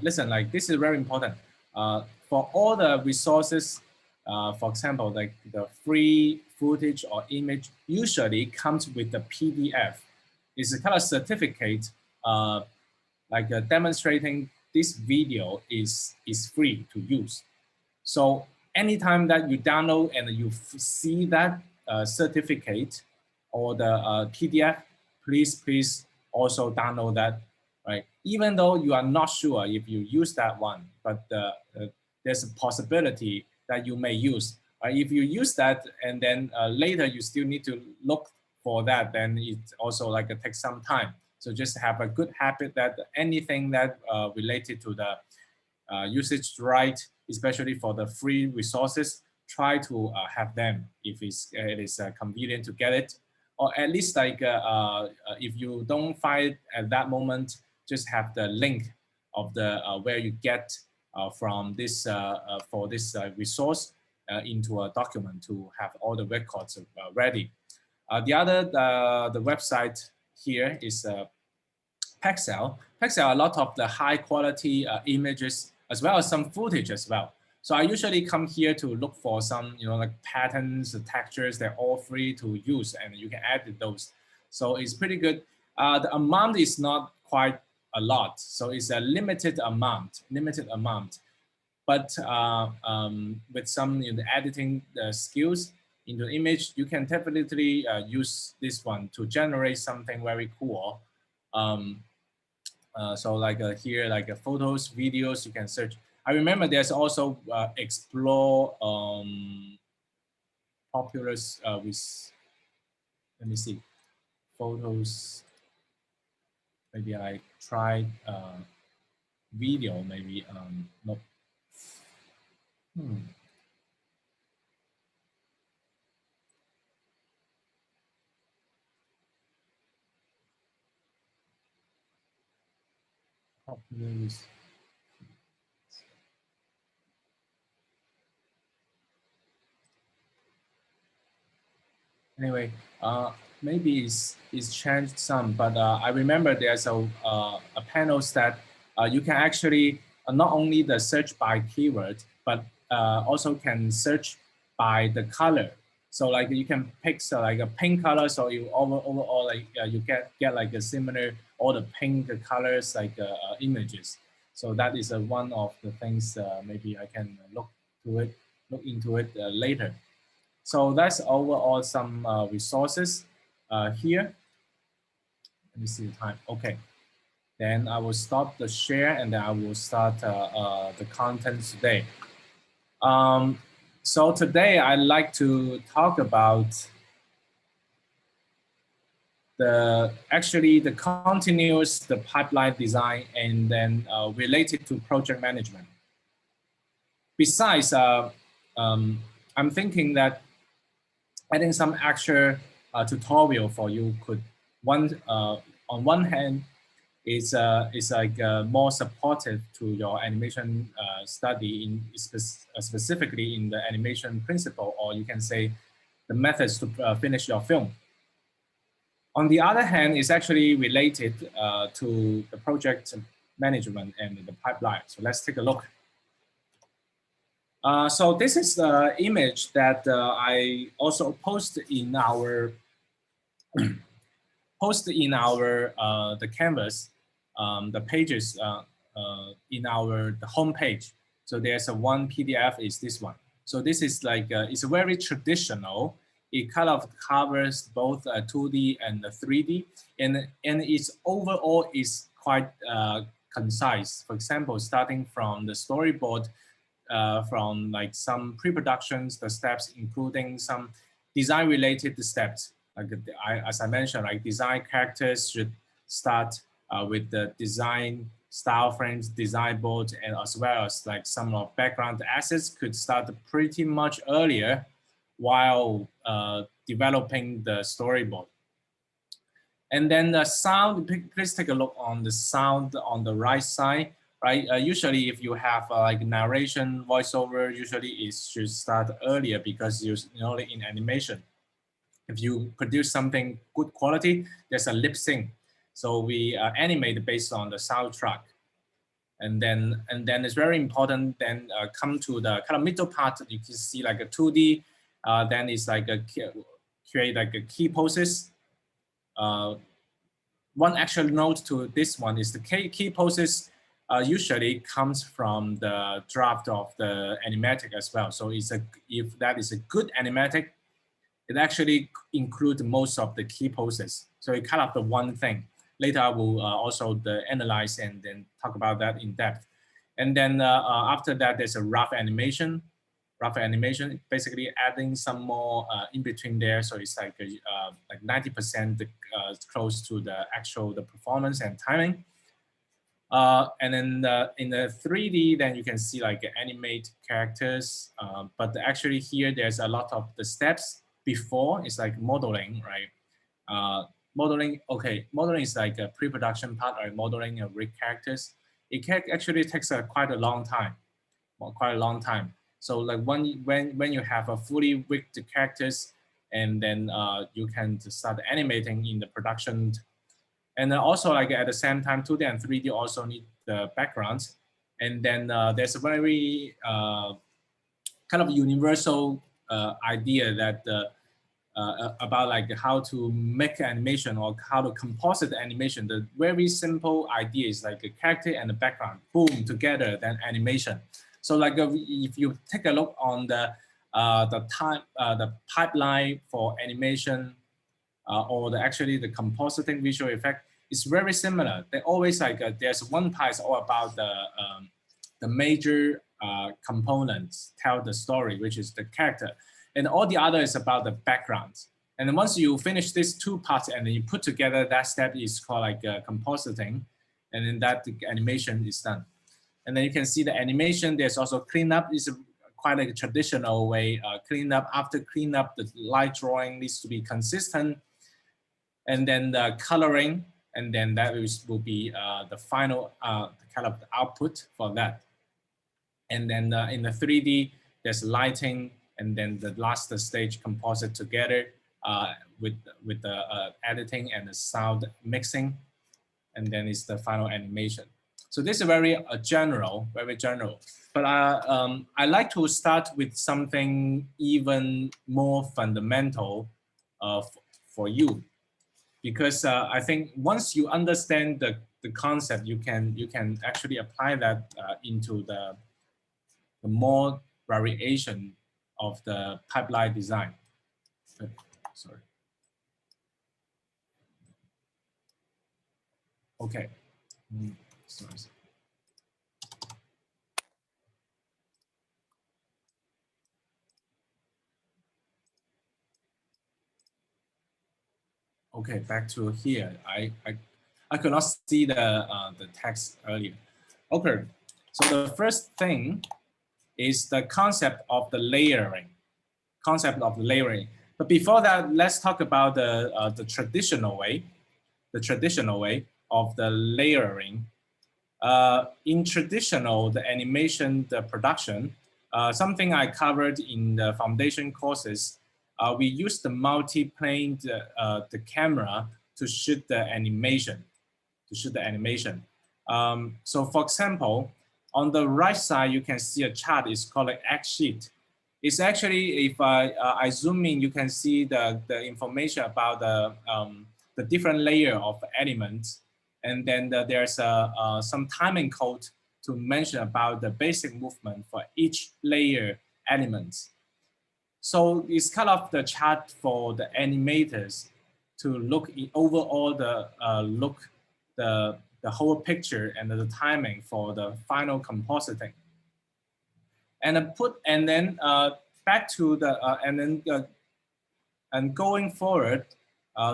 Listen, like this is very important. For all the resources, for example, like the free footage or image usually comes with the PDF. It's a kind of certificate, demonstrating this video is free to use. So anytime that you download and you see that certificate or the PDF, please also download that, right? Even though you are not sure if you use that one, but there's a possibility that you may use. If you use that and then later you still need to look for that, then it also like it takes some time. So just have a good habit that anything that related to the usage right, especially for the free resources, try to have them if it is convenient to get it, or at least like if you don't find it at that moment, just have the link of the where you get from this for this resource into a document to have all the records ready. The other the website here is Pexel. Pexel, a lot of the high quality images as well as some footage as well. So I usually come here to look for some, like patterns, textures, they're all free to use and you can add those. So it's pretty good. The amount is not quite a lot. So it's a limited amount. But with some editing skills into the image, you can definitely use this one to generate something very cool. So like here, like photos, videos, you can search. I remember there's also explore popular with, let me see, photos. Maybe I tried video, maybe not. Popular with. Anyway, maybe it's changed some, but I remember there's a panels that you can actually not only the search by keyword, but also can search by the color. So like you can pick like a pink color, so you overall like you get like a similar all the pink colors like images. So that is one of the things maybe I can look into it later. So that's overall some resources here. Let me see the time. Okay. Then I will stop the share and then I will start the content today. So today I'd like to talk about the continuous, the pipeline design, and then related to project management. Besides, I'm thinking that adding some extra tutorial for you could on one hand is like more supportive to your animation study in specifically in the animation principle, or you can say the methods to finish your film. On the other hand, it's actually related to the project management and the pipeline. So let's take a look. So this is the image that I also posted in our the canvas, the pages in the home page. So there's a one PDF is this one. So this is like it's very traditional. It kind of covers both 2D and 3D, and its overall is quite concise. For example, starting from the storyboard, from like some pre-productions, the steps, including some design-related steps. Like as I mentioned, like design characters should start with the design style frames, design board, and as well as like some of background assets could start pretty much earlier while developing the storyboard. And then the sound, please take a look on the sound on the right side, right? Usually if you have like narration, voiceover, usually it should start earlier because you're only in animation. If you produce something good quality, there's a lip sync. So we animate based on the soundtrack. And then it's very important, then come to the kind of middle part, you can see like a 2D, then it's like create like a key poses. One actual note to this one is the key poses usually comes from the draft of the animatic as well. So if that is a good animatic, it actually includes most of the key poses. So it kind of the one thing. Later I will also analyze and then talk about that in depth. And then after that, there's a rough animation. Rough animation, basically adding some more in between there. So it's like 90% close to the actual performance and timing. And then in the 3D, then you can see like animate characters. But actually here, there's a lot of the steps before. It's like modeling, right? Modeling, okay, modeling is like a pre-production part, or modeling of rig characters. It actually takes quite a long time, So like when you have a fully rigged characters, and then you can start animating in the production. And then also like at the same time, 2D and 3D also need the backgrounds. And then there's a very kind of universal idea that about like how to make animation or how to composite animation. The very simple idea is like a character and the background, boom, together, then animation. So like if you take a look on the pipeline for animation or actually the compositing visual effect, it's very similar. They always like there's one part is all about the major components tell the story, which is the character. And all the other is about the backgrounds. And then once you finish these two parts and then you put together, that step is called like compositing. And then that the animation is done. And then you can see the animation, there's also cleanup. Is quite like a traditional way. Cleanup, after cleanup, the light drawing needs to be consistent. And then the coloring, and then that will be the final kind of output for that. And then in the 3D, there's lighting, and then the last stage composite together with the editing and the sound mixing, and then it's the final animation. So this is very general, very general. But I like to start with something even more fundamental for you, because I think once you understand the concept, you can actually apply that into the more variation of the pipeline design. Sorry. Okay. Sorry. Okay, back to here. I could not see the text earlier. Okay, so the first thing is the concept of the layering. Concept of layering. But before that, let's talk about the traditional way. The traditional way of the layering. In traditional, the animation, the production, something I covered in the foundation courses, we use the multi-plane the camera to shoot the animation. So for example, on the right side, you can see a chart. It's called an X sheet. It's actually, if I zoom in, you can see the information about the different layer of elements. And then there's some timing code to mention about the basic movement for each layer element. So it's kind of the chart for the animators to look overall the whole picture and the timing for the final compositing. And then back to the and going forward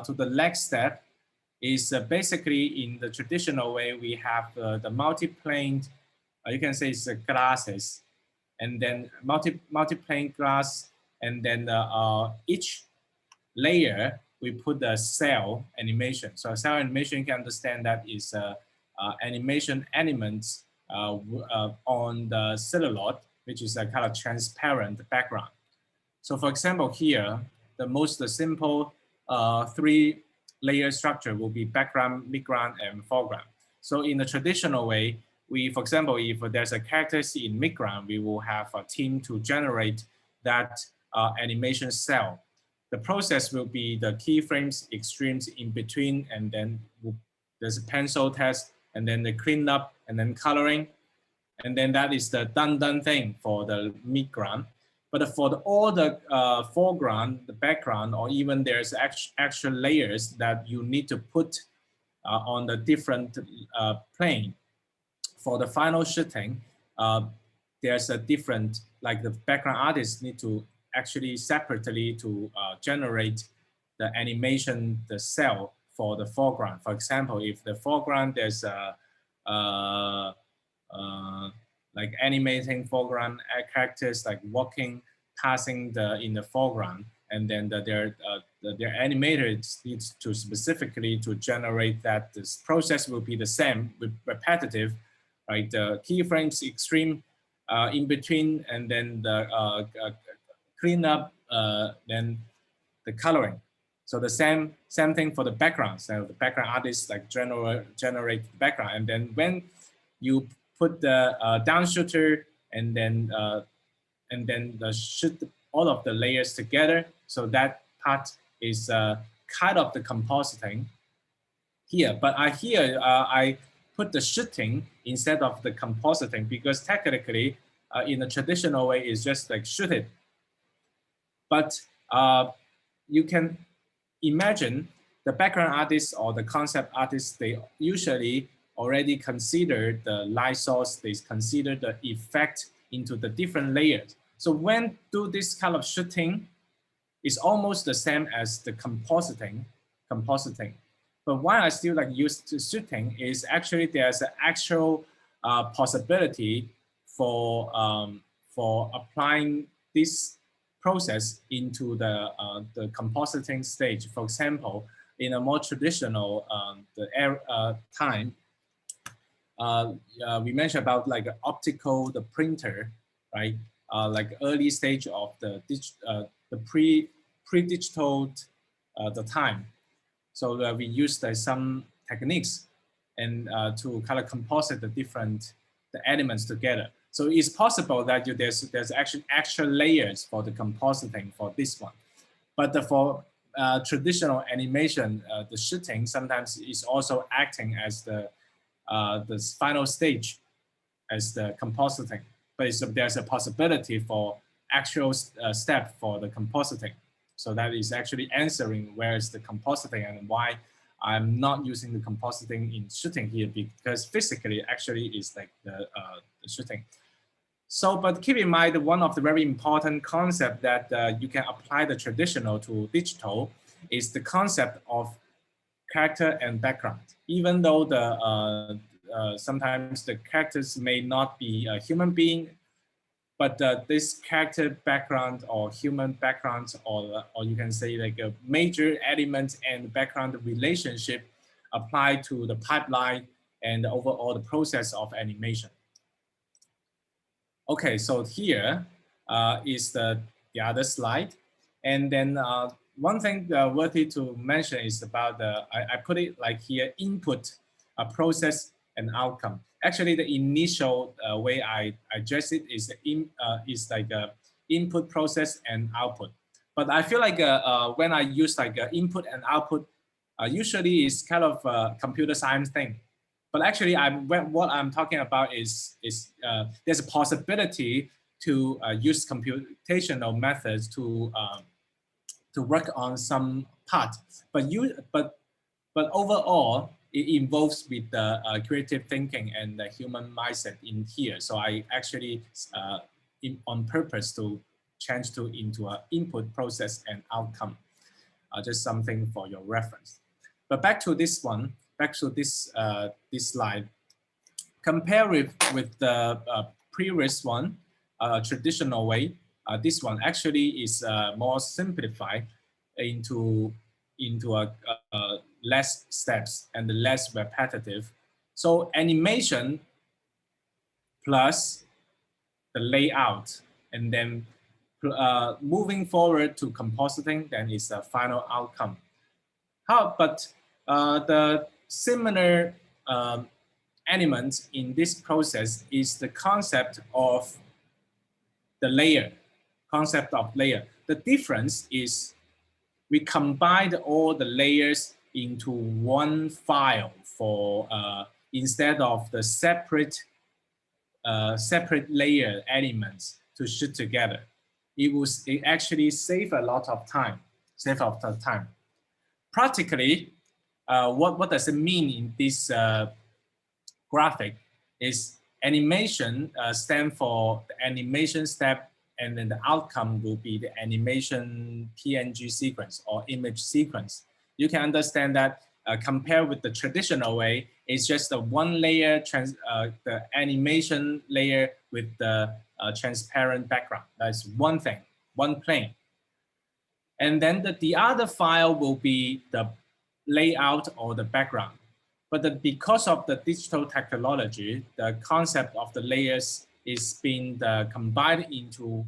to the next step is basically in the traditional way we have the multi-plane, you can say it's glasses, and then multi-plane glass, and then each layer we put the cell animation. So cell animation, you can understand that is animation elements on the celluloid, which is a kind of transparent background. So for example, here, the most simple 3-layer structure will be background, midground, and foreground. So in the traditional way, for example, if there's a character in midground, we will have a team to generate that animation cell. The process will be the keyframes, extremes in between, and then there's a pencil test, and then the cleanup, and then coloring. And then that is the done thing for the midground. But for all the foreground, the background, or even there's extra layers that you need to put on the different plane. For the final shooting, there's a different, like the background artists need to actually separately to generate the animation, the cell for the foreground. For example, if the foreground there's like animating foreground characters like walking, passing in the foreground, and then their animators needs to specifically to generate that. This process will be the same, repetitive, right? The keyframes, extreme, in between, and then the cleanup, then the coloring. So the same thing for the background. So the background artists like generate the background, and then when you put the down shooter and then shoot all of the layers together. So that part is kind of the compositing here. But I put the shooting instead of the compositing because technically in a traditional way it's just like shoot it. But you can imagine the background artists or the concept artists, they usually already consider the light source, they consider the effect into the different layers. So when do this kind of shooting, is almost the same as the compositing. But why I still like use the shooting is actually there's an actual possibility for applying this process into the compositing stage. For example, in a more traditional time, we mentioned about like optical, the printer, right? Like early stage of the pre-digital the time. So we used some techniques and to kind of composite the elements together. So it's possible that there's actually extra layers for the compositing for this one. But for traditional animation, the shooting sometimes is also acting as the final stage as the compositing. But there's a possibility for actual step for the compositing. So that is actually answering where is the compositing and why I'm not using the compositing in shooting here, because physically actually is like the shooting. So, but keep in mind, one of the very important concept that you can apply the traditional to digital is the concept of character and background. Even though the sometimes the characters may not be a human being, but this character background or human background, or you can say like a major element and background relationship apply to the pipeline and overall the process of animation. Okay, so here is the other slide. And then one thing worthy to mention is about I put it like here, input, process, and outcome. Actually, the initial way I address it is like input, process, and output. But I feel like when I use like input and output, usually it's kind of a computer science thing. But actually, what I'm talking about is there's a possibility to use computational methods to work on some part. But overall, it involves with the creative thinking and the human mindset in here. So I actually on purpose to change into an input, process, and outcome. Just something for your reference. But back to this one, back to this this slide. Compare with the previous one, traditional way. This one actually is more simplified into less steps and less repetitive. So animation plus the layout, and then moving forward to compositing, then is the final outcome. But the similar element in this process is the concept of the layer, The difference is we combined all the layers into one file for instead of the separate layer elements to shoot together. It actually save a lot of time. Practically, what does it mean in this graphic is animation stand for the animation step, and then the outcome will be the animation PNG sequence or image sequence. You can understand that compared with the traditional way, it's just a one layer, the animation layer with the transparent background. That's one thing, one plane. And then the other file will be the layout or the background. But because of the digital technology, the concept of the layers is being combined into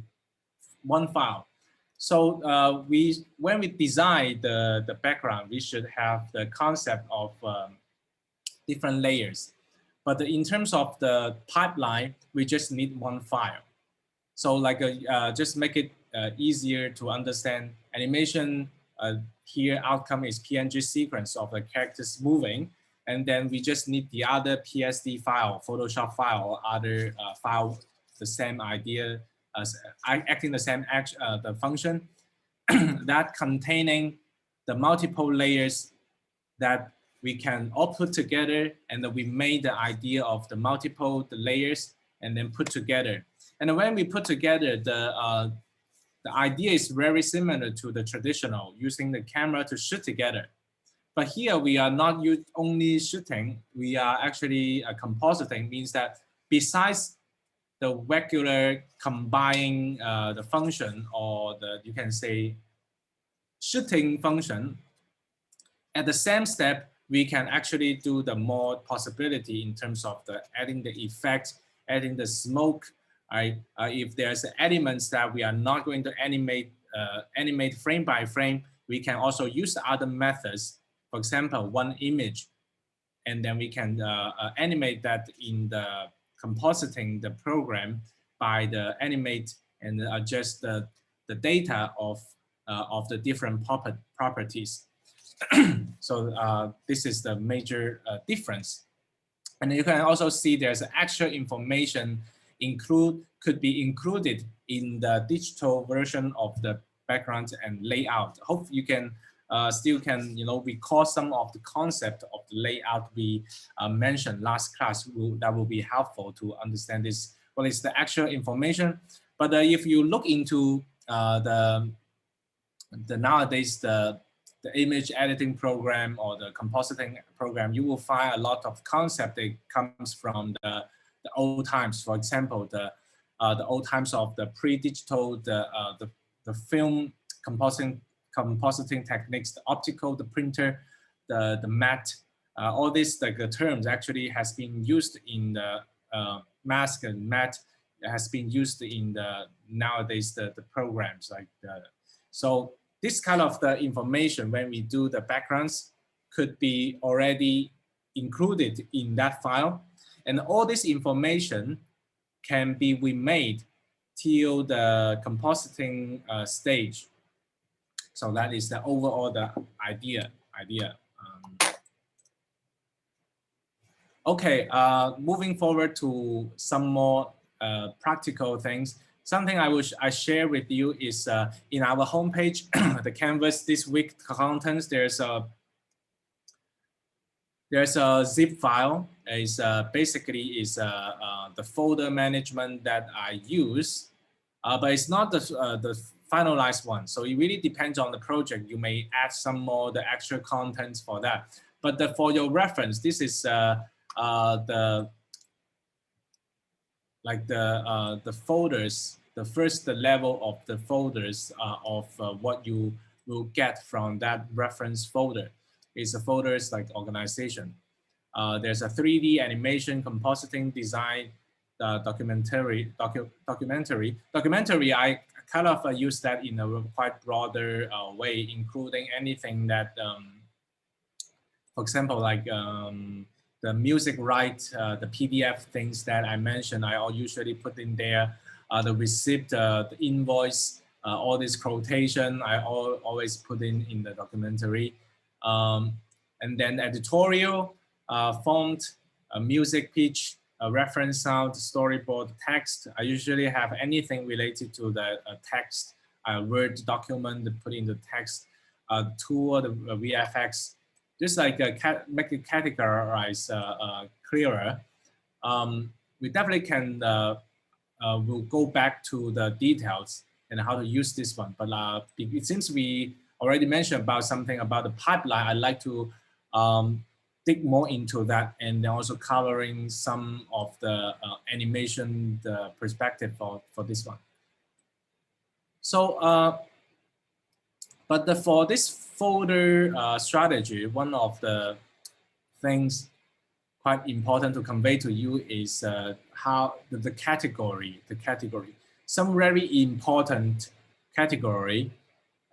one file. So when we design the background, we should have the concept of different layers. But in terms of the pipeline, we just need one file. So like just make it easier to understand. Animation here outcome is PNG sequence of the characters moving. And then we just need the other PSD file, Photoshop file, or other file, the same idea, as acting the same the function that containing the multiple layers that we can all put together, and then we made the idea of the layers and then put together. And when we put together, the idea is very similar to the traditional, using the camera to shoot together. But here we are not only shooting, we are actually compositing, means that besides the regular combining the function, or you can say shooting function, at the same step, we can actually do the more possibility in terms of adding the effect, adding the smoke. If there's elements that we are not going to animate frame by frame, we can also use other methods. For example, one image, and then we can animate that in the compositing the program by the animate and adjust the data of the different properties. So this is the major difference. And you can also see there's actual information could be included in the digital version of the background and layout. Hope you can still can recall some of the concept of the layout we mentioned last class. That will be helpful to understand this. What is the actual information? But if you look into nowadays the image editing program or the compositing program, you will find a lot of concept that comes from the old times. For example, the old times of the pre-digital, the film compositing techniques, the optical, the printer, the matte, all these the terms actually has been used in the mask and matte has been used in the nowadays the programs like So this kind of the information when we do the backgrounds could be already included in that file. And all this information can be remade till the compositing stage. So that is the overall the idea. Okay, moving forward to some more practical things. Something I share with you is in our homepage, the Canvas this week contents. There's a zip file. Is basically is the folder management that I use, but it's not the finalized one. So it really depends on the project. You may add some more the extra contents for that. But for your reference, this is the folders, the level of the folders of what you will get from that reference folder. Is the folders like organization. There's a 3D animation, compositing, design, documentary. I kind of use that in a quite broader way, including anything that, for example, like the music right, the PDF things that I mentioned, I usually put in there. The receipt, the invoice, all this quotation, I always put in the documentary. And then editorial, font, music pitch, reference sound, storyboard, text. I usually have anything related to the text, Word document to put in the text, tool, the VFX, just like make it categorize clearer. We definitely can we'll go back to the details and how to use this one. But since we already mentioned about something about the pipeline, I'd like to dig more into that, and then also covering some of the animation perspective for this one. So, for this folder strategy, one of the things quite important to convey to you is how the category. Some very important category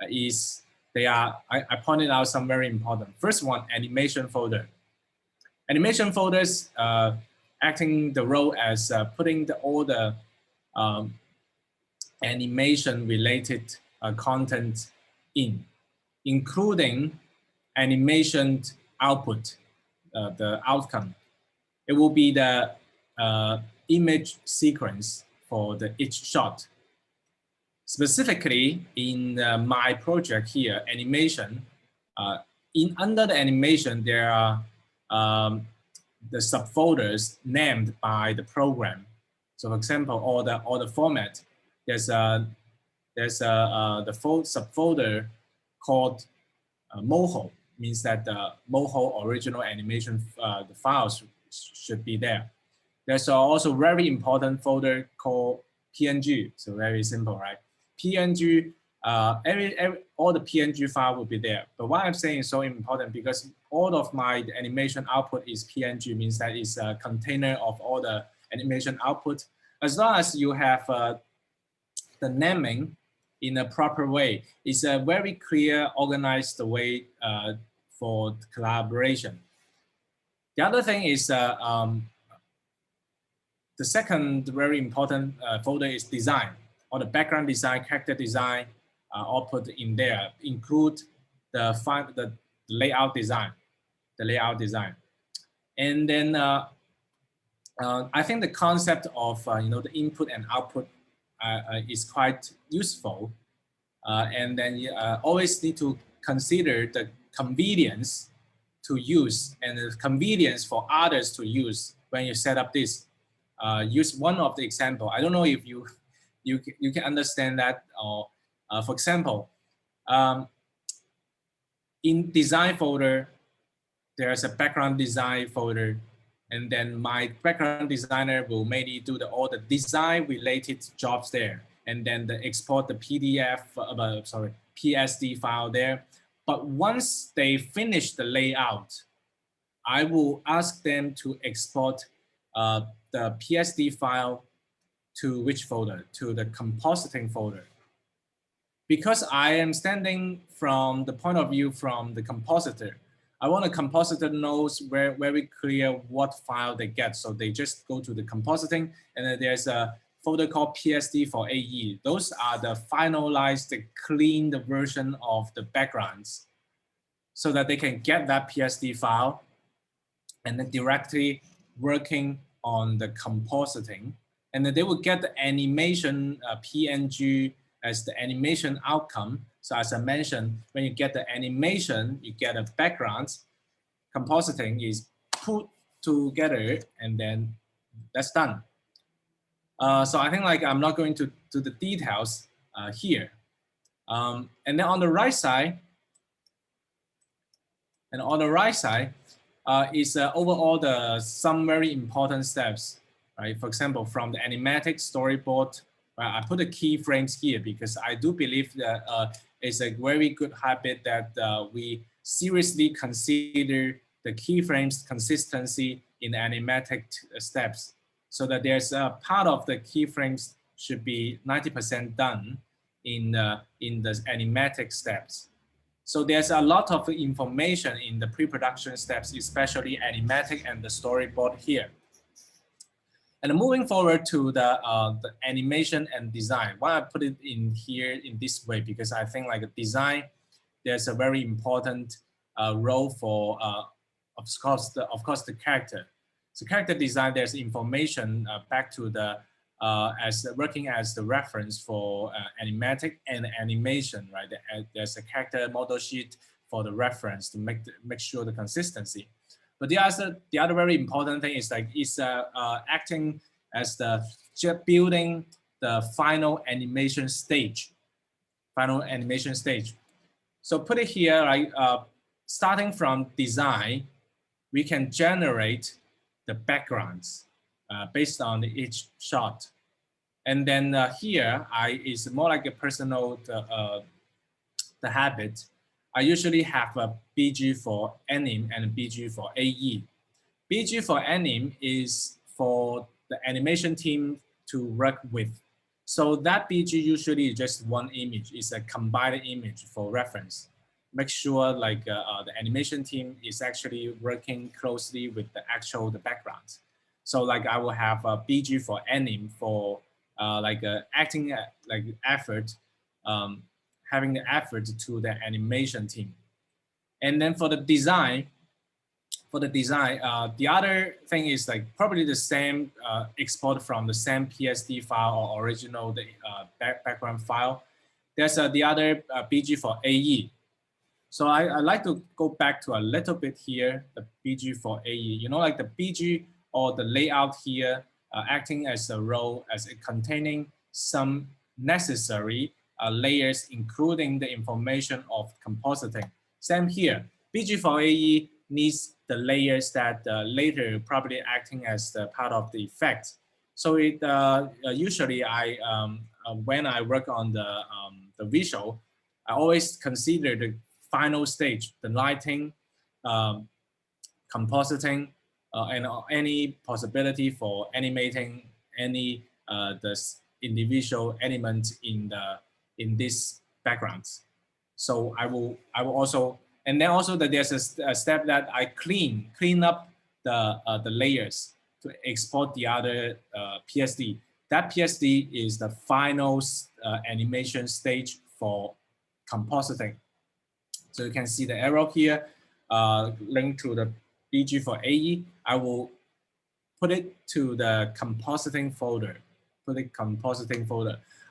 is I pointed out some very important. First one, animation folder. Animation folders acting the role as putting all the animation related content in, including animation output, the outcome. It will be the image sequence for each shot. Specifically in my project here, animation, under the animation, there are the subfolders named by the program. So for example, all the format, there's the subfolder called Moho, means that the Moho original animation the files should be there. There's also very important folder called PNG. So very simple, right? PNG, all the PNG file will be there. But what I'm saying is so important because all of my animation output is PNG, means that it's a container of all the animation output. As long as you have the naming in a proper way, it's a very clear, organized way for collaboration. The other thing is the second very important folder is design, or the background design, character design, all put in there. Include the layout design, and then I think the concept of the input and output is quite useful, and then you always need to consider the convenience to use and the convenience for others to use when you set up this. Use one of the example. I don't know if you can understand that. Or for example, in design folder, there's a background design folder, and then my background designer will mainly do all the design related jobs there, and then export the PDF, PSD file there. But once they finish the layout, I will ask them to export the PSD file to which folder? To the compositing folder. because I am standing from the point of view from the compositor, I want a compositor knows very clear what file they get. So they just go to the compositing, and then there's a folder called PSD for AE. Those are the finalized, cleaned version of the backgrounds, so that they can get that PSD file and then directly working on the compositing. And then they will get the animation PNG as the animation outcome. So as I mentioned, when you get the animation, you get a background. Compositing is put together, and then that's done. So I think like I'm not going to the details here. And then on the right side, is overall some very important steps, right? For example, from the animatic storyboard, I put the keyframes here because I do believe that it's a very good habit that we seriously consider the keyframes consistency in the animatic steps, so that there's a part of the keyframes should be 90% done in the animatic steps. So there's a lot of information in the pre-production steps, especially animatic and the storyboard here. And moving forward to the animation and design, why I put it in here in this way, because I think like a design, there's a very important role for, of course, the character. So character design, there's information back to the as working as the reference for animatic and animation, right? There's a character model sheet for the reference to make sure the consistency. But the other very important thing is like acting as the building the final animation stage. So put it here, like starting from design, we can generate the backgrounds based on each shot. And then here, is more like a personal the habit. I usually have a BG for anim and BG for AE. BG for anim is for the animation team to work with. So that BG usually is just one image. It's a combined image for reference. Make sure like the animation team is actually working closely with the backgrounds. So like I will have a BG for anim for acting like effort, having the effort to the animation team. And then for the design, the other thing is like probably the same export from the same PSD file or original background file. There's the other BG for AE. So I like to go back to a little bit here, the BG for AE. You know, like the BG or the layout here acting as a role as containing some necessary layers, including the information of compositing. Same here, BG for AE needs the layers that later probably acting as the part of the effect. So it usually when I work on the visual, I always consider the final stage, the lighting, compositing, and any possibility for animating any the individual elements in this backgrounds. So I will also, and then also that there's a step that I clean up the layers to export the other PSD. That PSD is the final animation stage for compositing. So you can see the arrow here, linked to the BG for AE. I will put it to the compositing folder.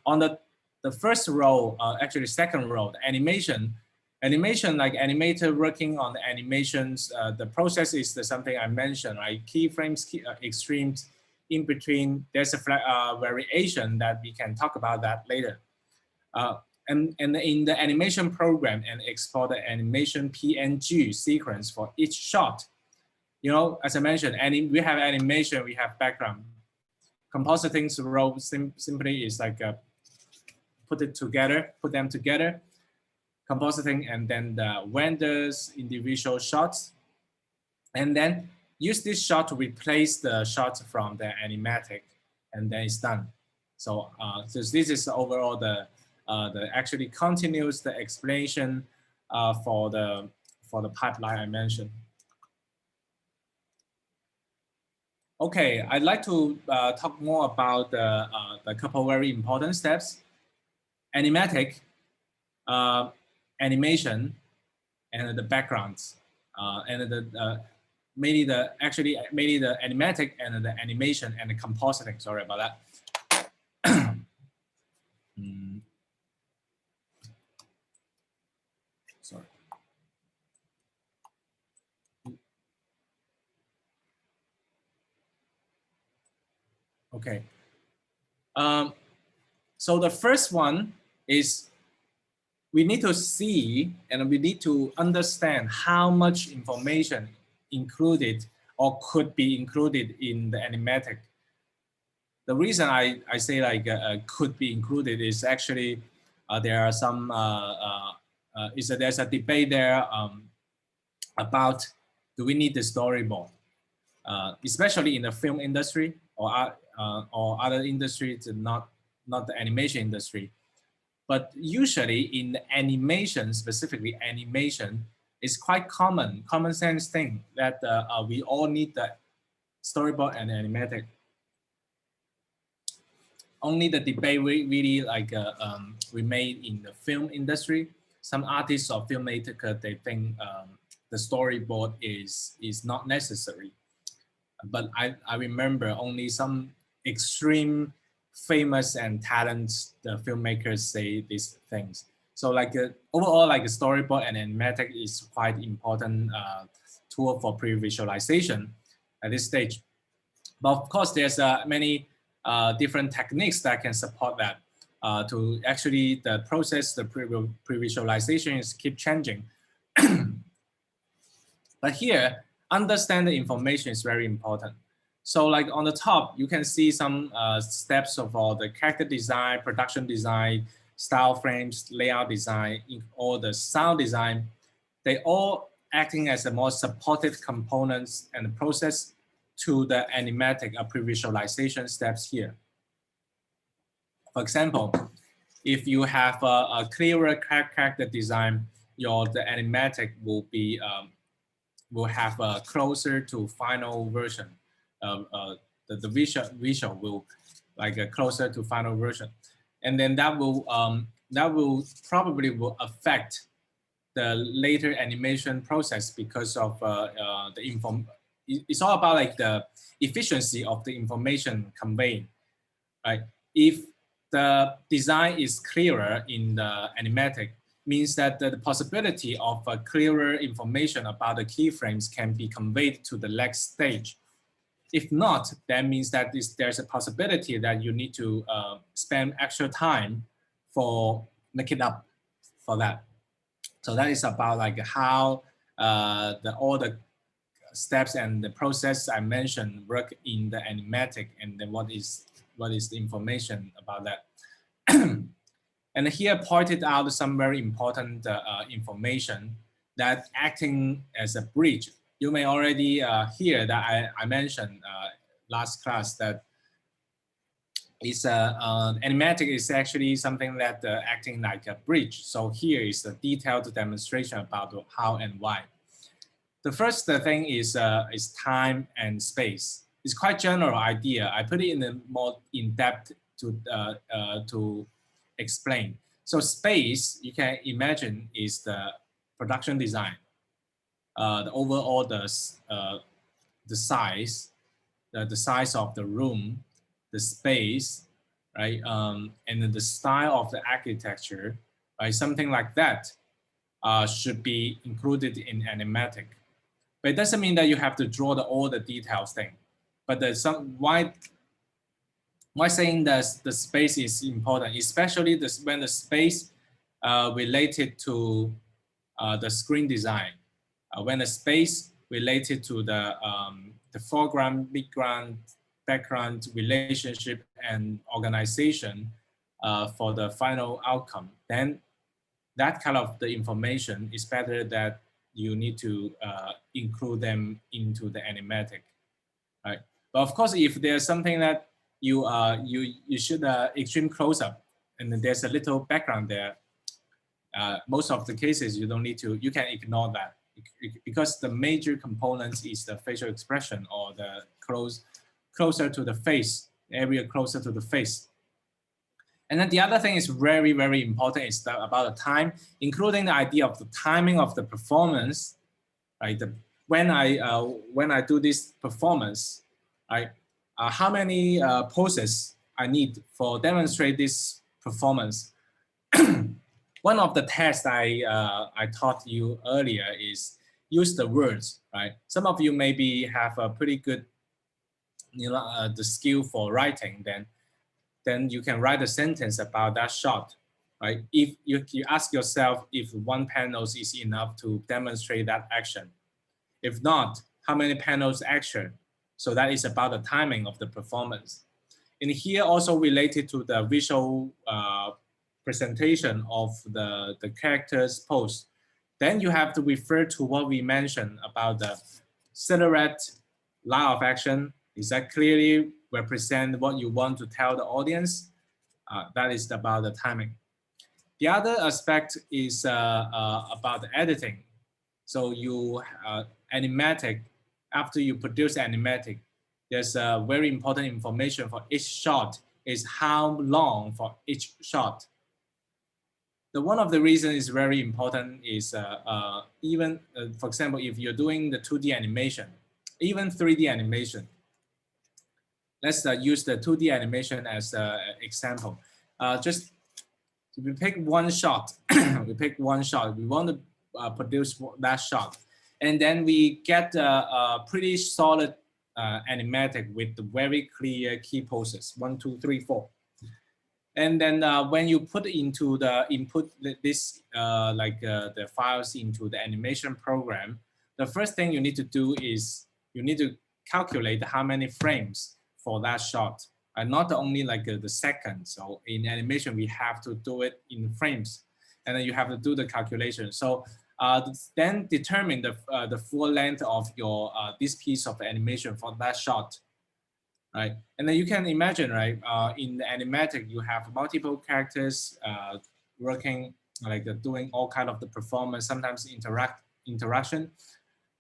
On the first row, actually second row, the animation, like animator working on the animations, the process is something I mentioned, right? Keyframes, extremes, in between. There's a variation that we can talk about that later. And in the animation program and export the animation PNG sequence for each shot. You know, as I mentioned, we have animation, we have background. Compositing's role simply is like put them together, compositing, and then the renders individual shots, and then use this shot to replace the shots from the animatic, and then it's done. So, so this is overall the actually continues the explanation for the pipeline I mentioned. Okay, I'd like to talk more about the couple very important steps: animatic, animation, and the backgrounds, and mainly the animatic and the animation and the compositing. Sorry about that. Sorry. Okay. So the first one is we need to see and we need to understand how much information included or could be included in the animatic. The reason I say like could be included is actually there are some there's a debate there about do we need the storyboard, especially in the film industry or other industries, not the animation industry. But usually in the animation, specifically animation, it's quite common sense thing that we all need the storyboard and animatic. Only the debate really like remain in the film industry. Some artists or filmmakers, they think the storyboard is not necessary. But I remember only some extreme famous and talented filmmakers say these things. So like overall, like a storyboard and animatic is quite important tool for pre-visualization at this stage. But of course, there's many different techniques that can support that to actually the process, the pre-visualization is keep changing. But here, understand the information is very important. So like on the top, you can see some steps of all the character design, production design, style frames, layout design, or the sound design. They all acting as a more supportive components and the process to the animatic pre-visualization steps here. For example, if you have a clearer character design, the animatic will have a closer to final version. The visual will like a closer to final version, and then that will probably will affect the later animation process because of the inform. It's all about like the efficiency of the information conveyed, right? If the design is clearer in the animatic, means that the possibility of clearer information about the keyframes can be conveyed to the next stage. If not, that means that there's a possibility that you need to spend extra time for making up for that. So that is about like how all the steps and the process I mentioned work in the animatic, and then what is the information about that. And here pointed out some very important information that acting as a bridge. You may already hear that I mentioned last class that is animatic is actually something that acting like a bridge. So here is a detailed demonstration about how and why. The first thing is time and space. It's quite general idea. I put it in a more in depth to explain. So space, you can imagine, is the production design, the overall the size, the size of the room, the space, right, and then the style of the architecture, right, something like that should be included in animatic. But it doesn't mean that you have to draw all the details thing. But there's some why saying that the space is important, especially when the space related to the screen design, when the space related to the foreground, midground, background relationship and organization for the final outcome, then that kind of the information is better that you need to include them into the animatic, right? But of course, if there's something that you should extreme close up, and there's a little background there. Most of the cases you don't need to, you can ignore that because the major components is the facial expression or the closer to the face, area closer to the face. And then the other thing is very, very important is about the time, including the idea of the timing of the performance, right? When I do this performance, right? How many poses I need for demonstrate this performance. One of the tests I taught you earlier is use the words, right? Some of you maybe have a pretty good, the skill for writing, then you can write a sentence about that shot, right? If you ask yourself if one panel is enough to demonstrate that action. If not, how many panels action? So that is about the timing of the performance. And here also related to the visual presentation of the character's pose. Then you have to refer to what we mentioned about the silhouette line of action. Is that clearly represent what you want to tell the audience? That is about the timing. The other aspect is about the editing. So you animatic, after you produce animatic, there's a very important information for each shot is how long for each shot. One of the reasons is very important is even, for example, if you're doing the 2D animation, even 3D animation, let's use the 2D animation as an example. Just we pick one shot, we pick one shot, we want to produce that shot. And then we get a pretty solid animatic with the very clear key poses, 1, 2, 3, 4. And then when you put into the input this the files into the animation program, the first thing you need to do is you need to calculate how many frames for that shot, and not only like the second. So in animation we have to do it in frames, and then you have to do the calculation. So then determine the full length of your this piece of animation for that shot. Right, and then you can imagine, right? In the animatic, you have multiple characters working, like doing all kind of the performance, sometimes interaction.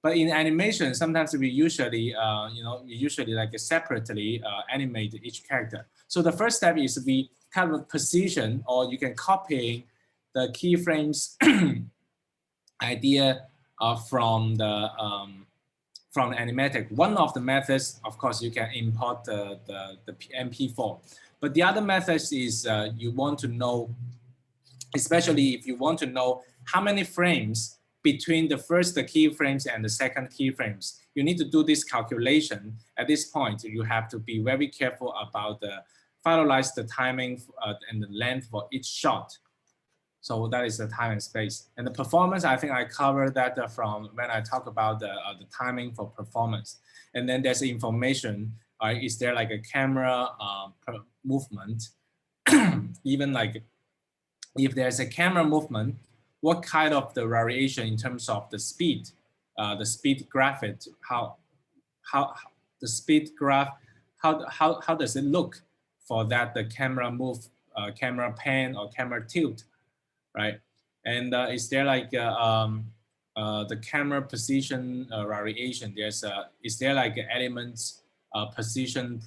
But in animation, sometimes we usually, like separately animate each character. So the first step is we kind of position, or you can copy the keyframes idea from the animatic. One of the methods, of course, you can import the MP4. But the other methods is you want to know, especially if you want to know how many frames between the first keyframes and the second keyframes. You need to do this calculation. At this point, you have to be very careful about finalize the timing and the length for each shot. So that is the time and space. And the performance, I think I covered that from when I talk about the timing for performance. And then there's information, is there like a camera movement? Even like if there's a camera movement, what kind of the variation in terms of the speed graphic, how the speed graph, how does it look for that the camera move, camera pan or camera tilt? Right, and is there like the camera position variation? Is there like elements position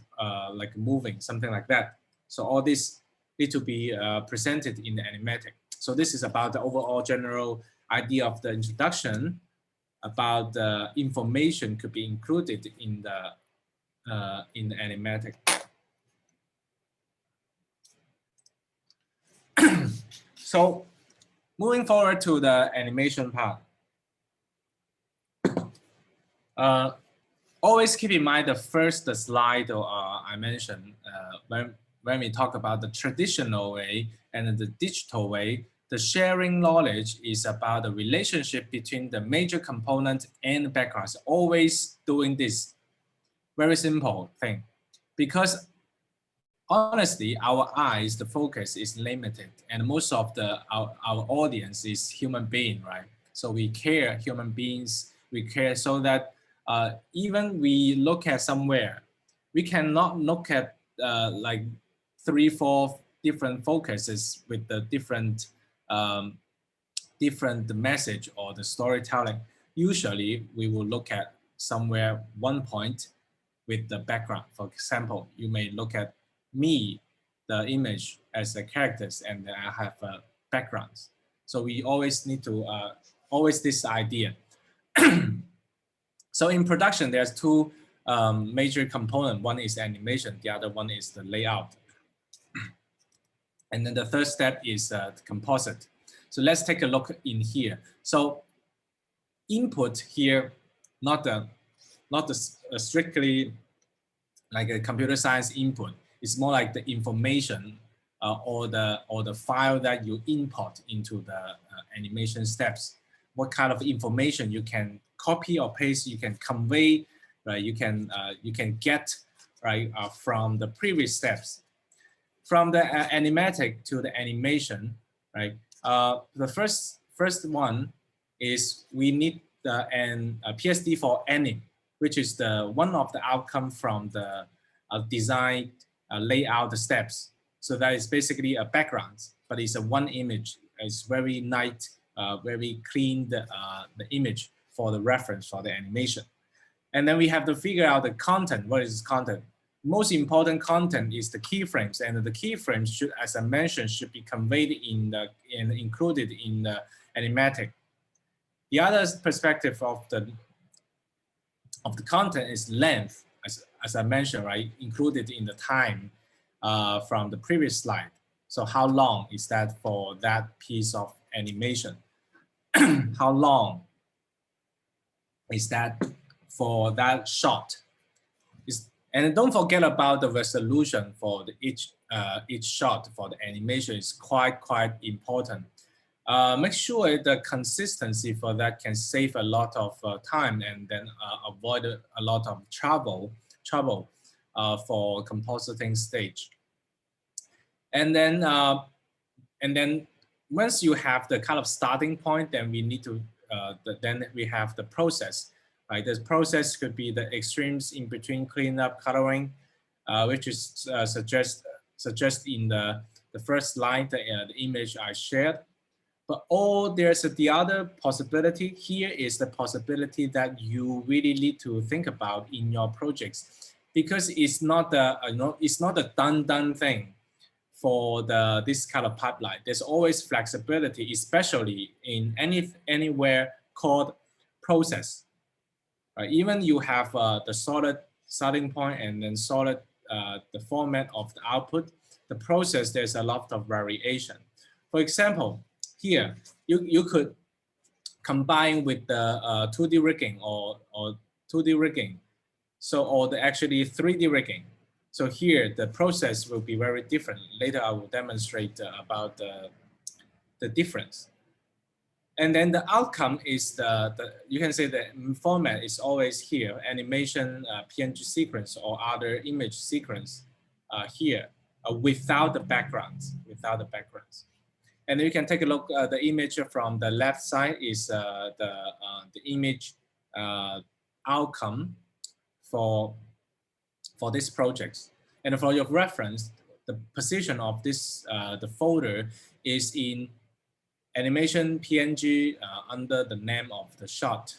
like moving, something like that? So all this need to be presented in the animatic. So this is about the overall general idea of the introduction about the information could be included in the animatic. So moving forward to the animation part, always keep in mind the first slide I mentioned when we talk about the traditional way and the digital way. The sharing knowledge is about the relationship between the major component and the background. So always doing this very simple thing, because honestly, our eyes, the focus is limited, and most of our audience is human being, right? So we care, human beings, we care, so that even we look at somewhere, we cannot look at like 3, 4 different focuses with the different different message or the storytelling. Usually we will look at somewhere one point with the background. For example, you may look at me, the image as the characters, and then I have backgrounds. So we always need to always this idea. So in production, there's two major components. One is animation, the other one is the layout. And then the third step is the composite. So let's take a look in here. So input here, not the strictly like a computer science input. It's more like the information or the file that you import into the animation steps. What kind of information you can copy or paste, you can convey, right? You can get right from the previous steps. From the animatic to the animation, right? The first one is we need the PSD for anim, which is the one of the outcome from the design layout steps. So that is basically a background, but it's a one image. It's very nice, very clean the image for the reference for the animation. And then we have to figure out the content. What is content? Most important content is the keyframes, and the keyframes should, as I mentioned, should be conveyed in the and included in the animatic. The other perspective of the content is length, as I mentioned, right, included in the time from the previous slide. So how long is that for that piece of animation? How long is that for that shot? And don't forget about the resolution for each shot for the animation is quite important. Make sure the consistency for that can save a lot of time and then avoid a lot of trouble for compositing stage. And then once you have the kind of starting point, then we need to then we have the process. Right, this process could be the extremes in between cleanup, coloring, which is suggest in the first slide, the image I shared. But there's the other possibility. Here is the possibility that you really need to think about in your projects, because it's not it's not a done thing for this kind of pipeline. There's always flexibility, especially in anywhere called process. Even you have the solid starting point and then solid the format of the output, the process, there's a lot of variation. For example, here, you could combine with the 2D rigging or 2D rigging, so or the actually 3D rigging. So here, the process will be very different. Later, I will demonstrate about the difference. And then the outcome is you can say the format is always here, animation, PNG sequence or other image sequence here without the backgrounds, And you can take a look at the image from the left side is the image outcome for this project. And for your reference, the position of this the folder is in animation PNG under the name of the shot.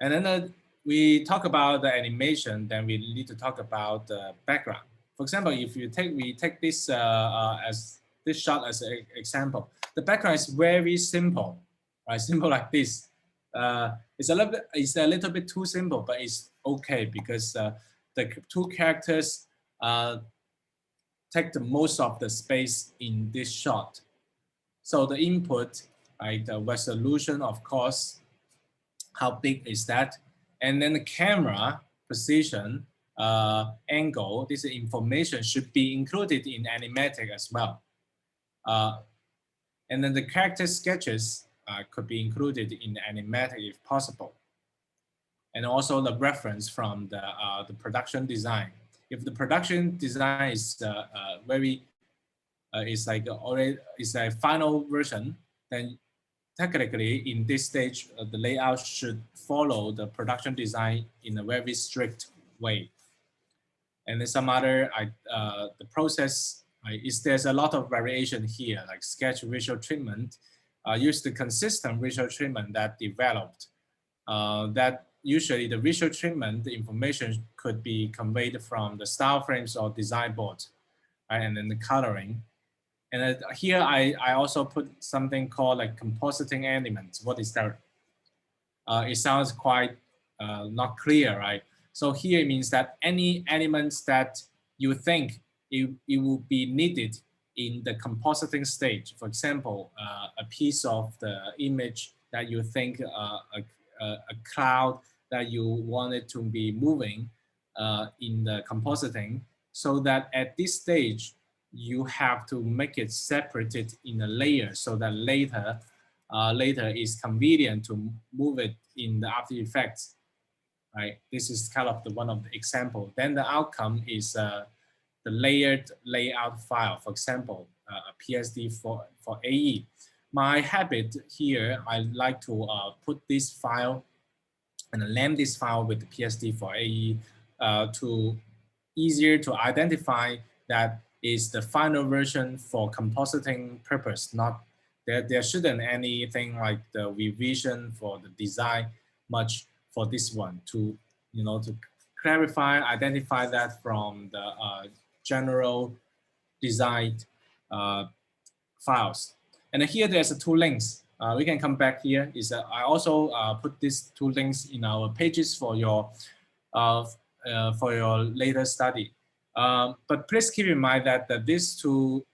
And then we talk about the animation, then we need to talk about the background. For example, if we take this as this shot as an example, the background is very simple, right? Simple like this. It's a little bit too simple, but it's okay because the two characters take the most of the space in this shot. So the input, right, the resolution, of course, how big is that? And then the camera position, angle, this information should be included in animatic as well. And then the character sketches could be included in the animatic if possible. And also the reference from the production design. If the production design is is like already is a final version, then technically in this stage, the layout should follow the production design in a very strict way. And then some other, the process, there's a lot of variation here, like sketch visual treatment, use the consistent visual treatment that developed, that usually the visual treatment, the information could be conveyed from the style frames or design board, right? And then the coloring. And here I also put something called like compositing elements. What is that? It sounds quite not clear, right? So here it means that any elements that you think it will be needed in the compositing stage. For example, a piece of the image that you think a cloud that you want it to be moving in the compositing, so that at this stage you have to make it separated in a layer so that later is convenient to move it in the After Effects, right? This is kind of one of the example. Then the outcome is the layered layout file, for example, a PSD for AE. My habit here, I like to put this file and name this file with the PSD for AE to easier to identify that is the final version for compositing purpose. Not there shouldn't anything like the revision for the design much for this one to to clarify, identify that from the general design files. And here there's two links. We can come back here. I also put these two links in our pages for your later study. But please keep in mind that these two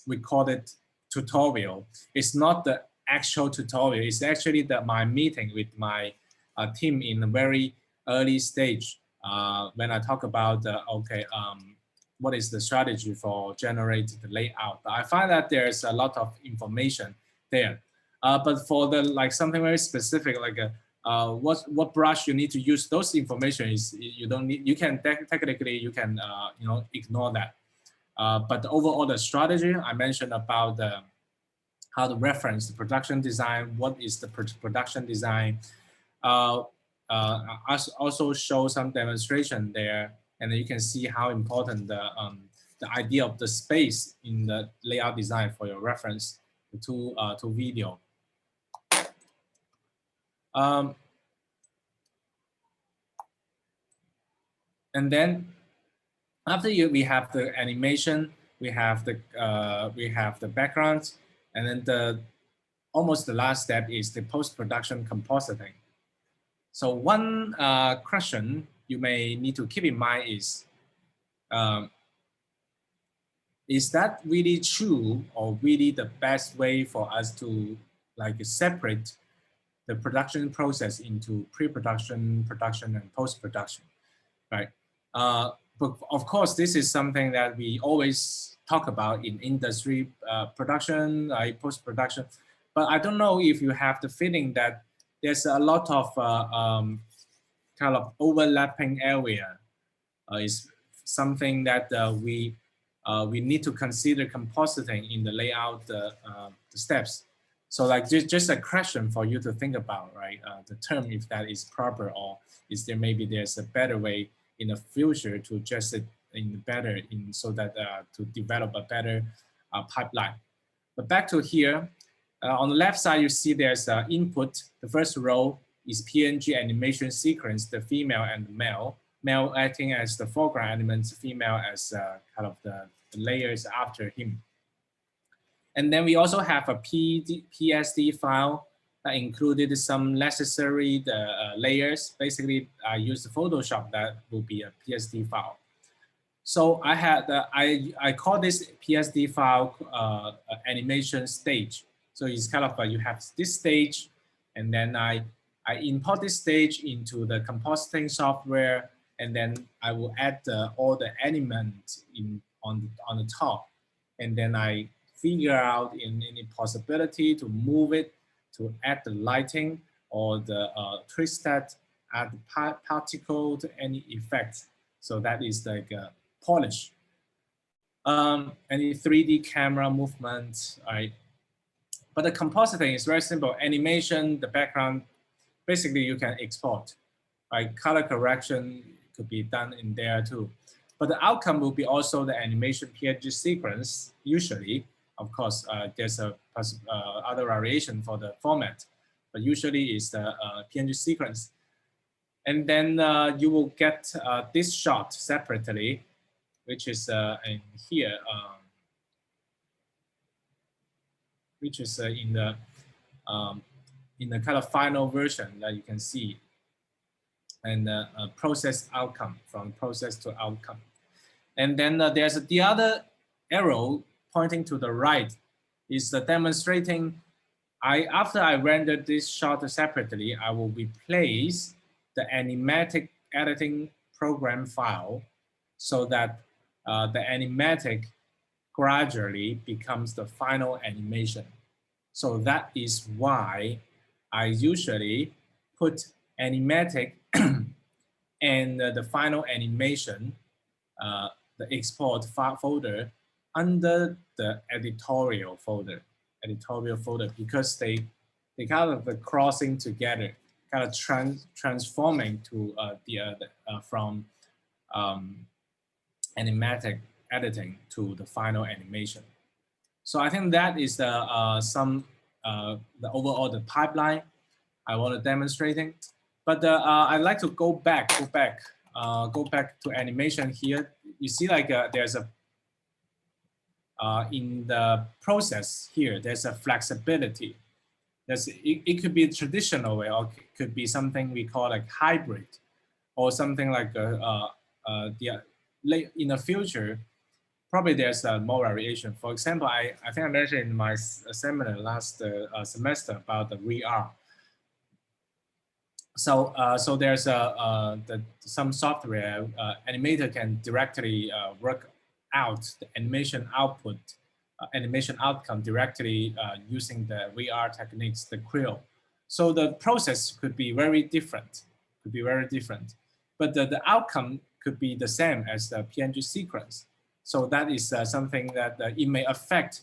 recorded tutorial is not the actual tutorial. It's actually my meeting with my team in a very early stage when I talk about what is the strategy for generating the layout. I find that there's a lot of information there. But for the something very specific, like what brush you need to use, those information is you don't need. You can technically you can ignore that. But overall, the strategy I mentioned about how to reference the production design. What is the production design? Also show some demonstration there, and you can see how important the idea of the space in the layout design for your reference to video. And then after we have the animation, we have the background, and then almost the last step is the post-production compositing. So one question you may need to keep in mind is that really true or really the best way for us to separate the production process into pre-production, production, and post-production, right? But of course, this is something that we always talk about in industry production, post-production. But I don't know if you have the feeling that there's a lot of kind of overlapping area. Is something that we need to consider compositing in the layout the steps. So just a question for you to think about, right? The term, if that is proper, or is there there's a better way in the future to adjust it so that to develop a better pipeline. But back to here, on the left side, you see there's input. The first row is PNG animation sequence, the female and the male. Male acting as the foreground elements, female as kind of the layers after him. And then we also have a PSD file that included some necessary layers. Basically, I used Photoshop, that will be a PSD file. So I had I call this PSD file animation stage. So it's kind of you have this stage, and then I import this stage into the compositing software, and then I will add all the elements on the top, and then I figure out any possibility to move it, to add the lighting or the twist that, add the particle to any effect. So that is like a polish. Any 3D camera movement, right? But the compositing is very simple. Animation, the background, basically you can export. Right? Color correction could be done in there too. But the outcome will be also the animation PNG sequence. Usually, of course, there's a other variation for the format, but usually it's the PNG sequence. And then you will get this shot separately, which is in here, which is in the kind of final version that you can see, and process outcome, from process to outcome. And then there's the other arrow pointing to the right is demonstrating after I rendered this shot separately, I will replace the animatic editing program file so that the animatic gradually becomes the final animation. So that is why I usually put animatic and the final animation, the export folder, under the editorial folder, because they kind of crossing together, kind of transforming to from animatic editing to the final animation. So I think that is the the overall the pipeline I want to demonstrating. But I'd like to go back to animation here. You see, like there's a in the process here, there's a flexibility. It could be a traditional way, or it could be something we call like hybrid, or something like in the future, probably there's more variation. For example, I think I mentioned in my seminar last semester about the VR. So so there's some software animator can directly work out the animation output, animation outcome directly using the VR techniques, the Creo. So the process could be very different, but the outcome could be the same as the PNG sequence. So that is something that it may affect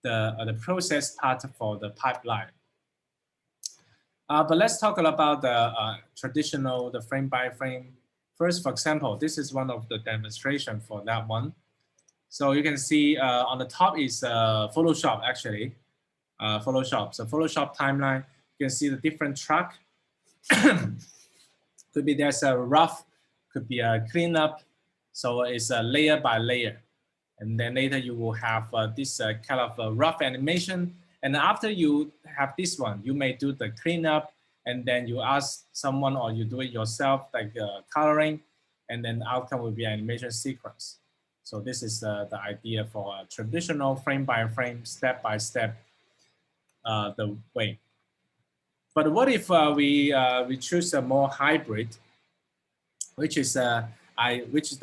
the process part for the pipeline. But let's talk about the traditional, the frame by frame. First, for example, this is one of the demonstration for that one. So you can see on the top is Photoshop, actually. Photoshop. So Photoshop timeline, you can see the different track. Could be there's a rough, could be a cleanup. So it's a layer by layer. And then later you will have this kind of rough animation. And after you have this one, you may do the cleanup, and then you ask someone or you do it yourself, like coloring, and then the outcome will be animation sequence. So this is the idea for a traditional frame by frame, step by step, the way. But what if we choose a more hybrid, which is the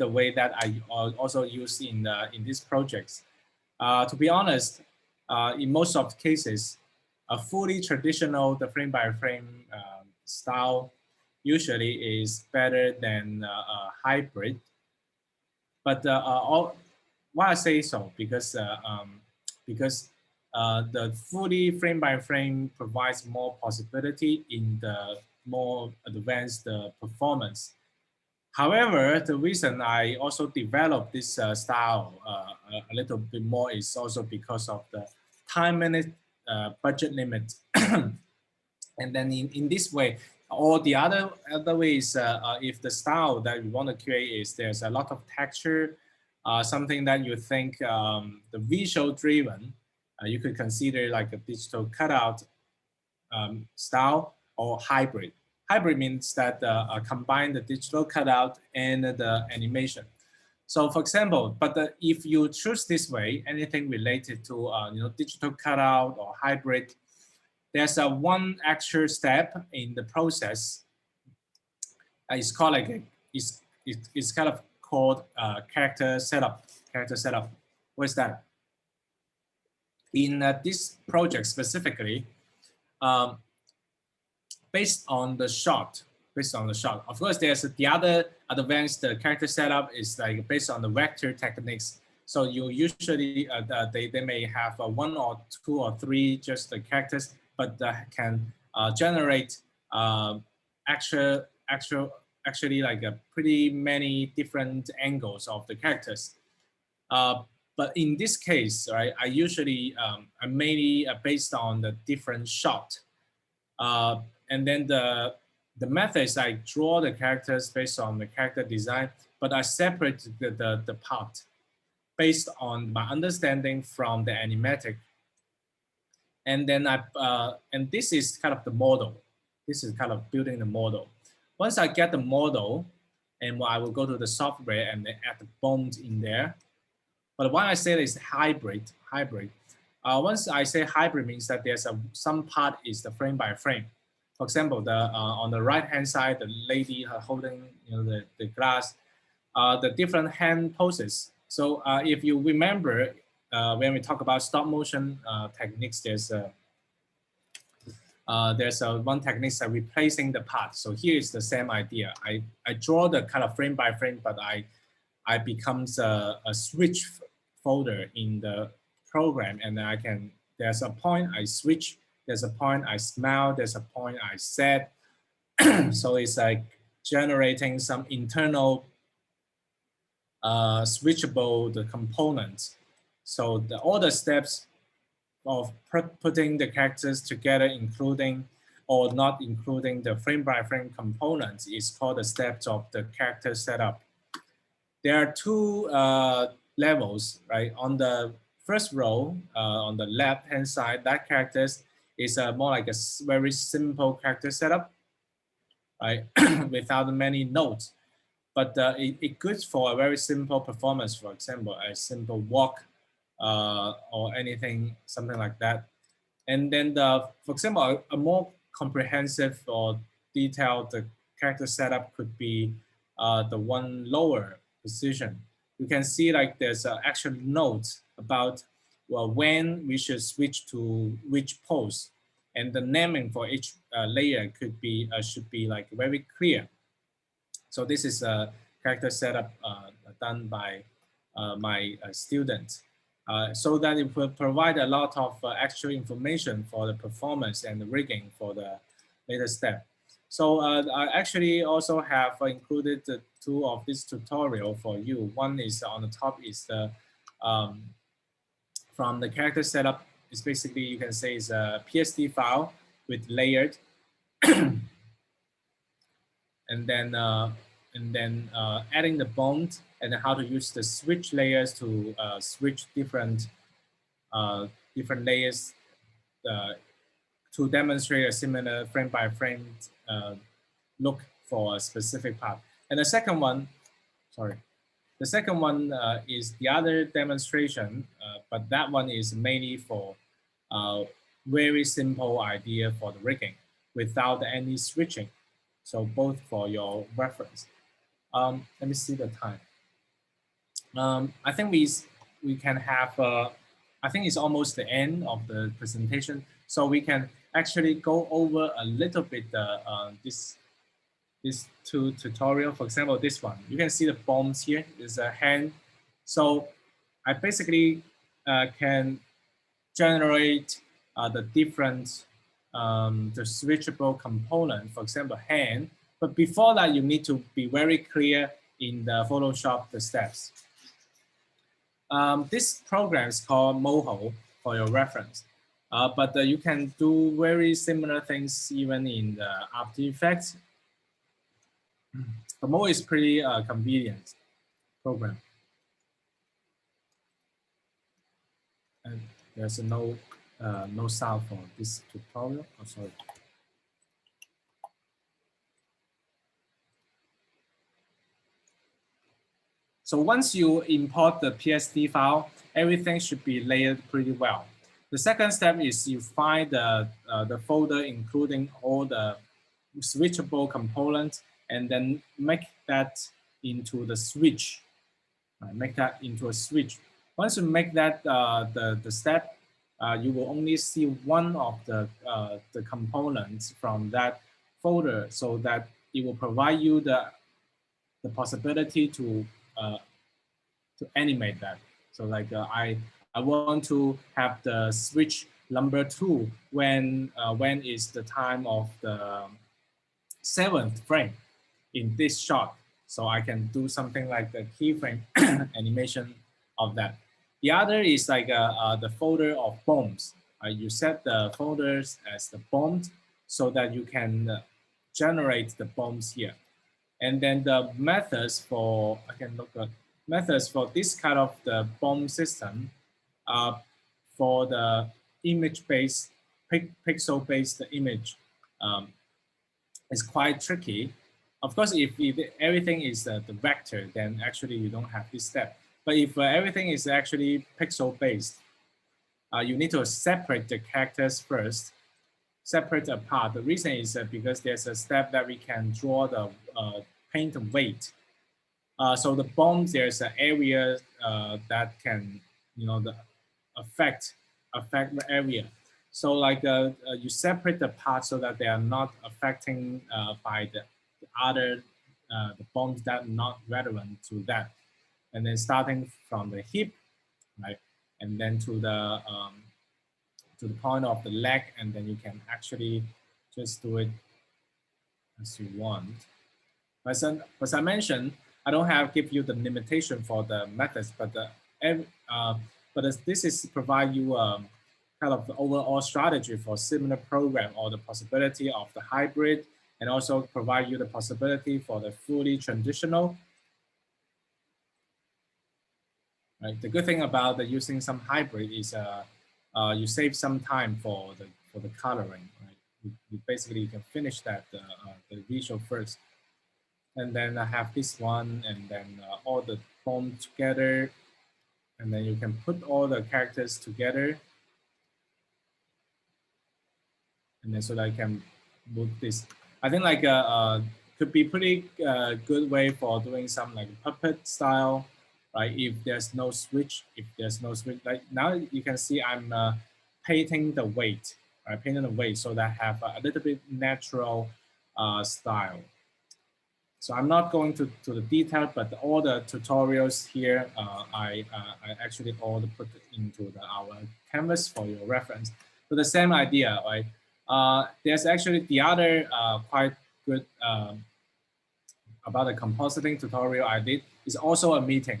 way that I also use in these projects. To be honest, in most of the cases, a fully traditional, the frame by frame style usually is better than a hybrid. But why I say so? Because the fully frame by frame provides more possibility in the more advanced performance. However, the reason I also developed this style a little bit more is also because of the time limit, budget limit. And then in this way, or the other way is if the style that we want to create is there's a lot of texture, something that you think the visual driven, you could consider like a digital cutout style or hybrid. Hybrid means that combine the digital cutout and the animation. So for example, but if you choose this way, anything related to digital cutout or hybrid, there's one extra step in the process. It's called like it's kind of called character setup. Character setup. What is that? In this project specifically, based on the shot. Of course, there's the other advanced character setup is like based on the vector techniques. So you usually they may have one or two or three just the characters, but can generate actual actually like a pretty many different angles of the characters. But in this case, right, I usually I'm mainly based on the different shot, and then the methods I draw the characters based on the character design, but I separate the part based on my understanding from the animatic, and then and this is kind of the model. This is kind of building the model. Once I get the model, and I will go to the software and then add the bones in there. But when I say it's hybrid, once I say hybrid means that there's some part is the frame by frame. For example, on the right hand side, the lady holding the glass, the different hand poses. So if you remember when we talk about stop motion techniques, there's one technique that replacing the part. So here is the same idea. I draw the kind of frame by frame, but I becomes a switch folder in the program, and I can, there's a point I switch, there's a point I smile, there's a point I set. So it's like generating some internal switchable the components. So all the steps of putting the characters together, including or not including the frame by frame components, is called the steps of the character setup. There are two levels, right? On the first row, on the left hand side, that characters is more like a very simple character setup, right? Without many nodes. But it good for a very simple performance, for example, a simple walk or anything, something like that. And then, for example, a more comprehensive or detailed character setup could be the one lower position. You can see like there's actual notes about well, when we should switch to which pose, and the naming for each layer could be should be like very clear. So this is a character setup done by my students. So that it will provide a lot of actual information for the performance and the rigging for the later step. So I actually also have included the two of this tutorial for you. One is on the top is the from the character setup. It's basically, you can say, is a PSD file with layered, and then adding the bond and how to use the switch layers to switch different layers to demonstrate a similar frame by frame look for a specific part. And the second one, is the other demonstration, but that one is mainly for very simple idea for the rigging without any switching. So both for your reference. Let me see the time. I think we can have, I think it's almost the end of the presentation. So we can actually go over a little bit this two tutorial. For example, this one, you can see the bones here is a hand. So I basically can generate the different the switchable component, for example, hand. But before that, you need to be very clear in the Photoshop the steps. This program is called Moho for your reference. But you can do very similar things even in the After Effects. The Moho is pretty convenient program. And there's no sound for this tutorial. Oh, sorry. So once you import the PSD file, everything should be layered pretty well. The second step is you find the folder including all the switchable components, and then make that into the switch. Make that into a switch. Once you make that the step, you will only see one of the components from that folder, so that it will provide you the possibility to animate that. So like I want to have the switch number 2 when is the time of the 7th frame. in this shot. So I can do something like the keyframe animation of that. The other is like the folder of bombs. You set the folders as the bombs so that you can generate the bombs here. And then the methods for, I can look at methods for this kind of the bomb system for the image-based, pixel-based image is quite tricky. Of course, if everything is the vector, then actually you don't have this step. But if everything is actually pixel-based, you need to separate the characters first, separate apart. The reason is because there's a step that we can draw the paint weight. So the bombs, there's an area that can, affect the area. So like you separate the parts so that they are not affecting by the other the bombs that are not relevant to that. And then starting from the hip, right, and then to the point of the leg, and then you can actually just do it as you want. As I mentioned, I don't have give you the limitation for the methods, but this is provide you kind of the overall strategy for similar program or the possibility of the hybrid, and also provide you the possibility for the fully transitional. Right. The good thing about using some hybrid is you save some time for the coloring. Right. You basically can finish that the visual first, and then I have this one, and then all the form together, and then you can put all the characters together, and then so that I can move this. I think like could be pretty good way for doing some like puppet style, right? If there's no switch, like now you can see I'm painting the weight, right? Painting the weight so that I have a little bit natural style. So I'm not going to the detail, but all the tutorials here, I actually all put into our canvas for your reference. So the same idea, right? There's actually the other quite good about the compositing tutorial I did is also a meeting.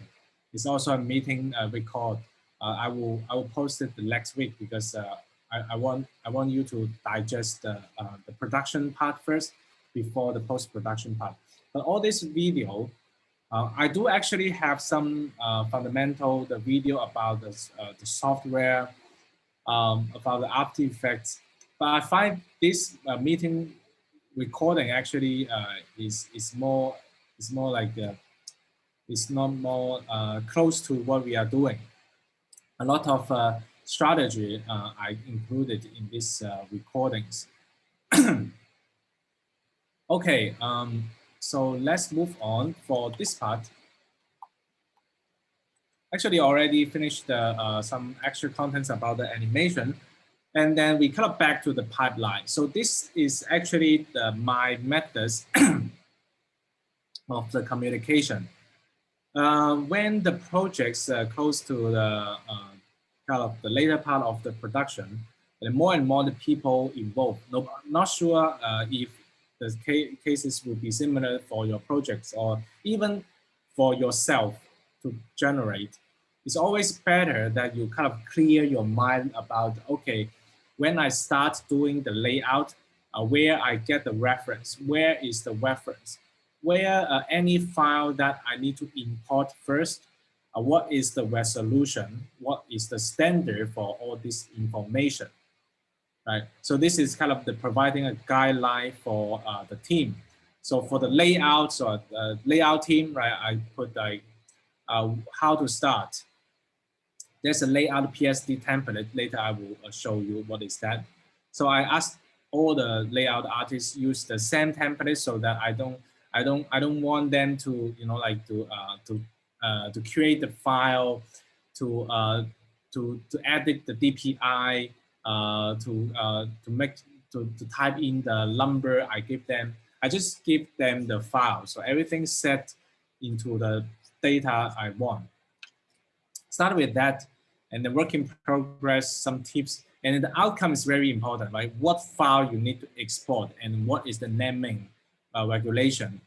It's also a meeting record. I will post it the next week because I want you to digest the production part first before the post-production part. But all this video, I do actually have some fundamental the video about the software, about the After Effects. But I find this meeting recording actually is more like it's not more close to what we are doing. A lot of strategy I included in these recordings. Okay, so let's move on for this part. Actually, already finished some extra contents about the animation, and then we come back to the pipeline. So this is actually my methods of the communication. When the project's close to the kind of the later part of the production, and more the people involved. No, not sure if the cases will be similar for your projects or even for yourself to generate. It's always better that you kind of clear your mind about, okay, when I start doing the layout, where I get the reference, where is the reference, where any file that I need to import first, what is the resolution, what is the standard for all this information, right? So this is kind of the providing a guideline for the team. So for the layouts or layout team, right, I put like how to start. There's a layout PSD template. Later I will show you what is that. So I asked all the layout artists use the same template so that I don't want them to to create the file, to edit the DPI, to type in the number I give them. I just give them the file, so everything's set into the data I want. Start with that, and the work in progress, some tips, and the outcome is very important, right? What file you need to export, and what is the naming regulation.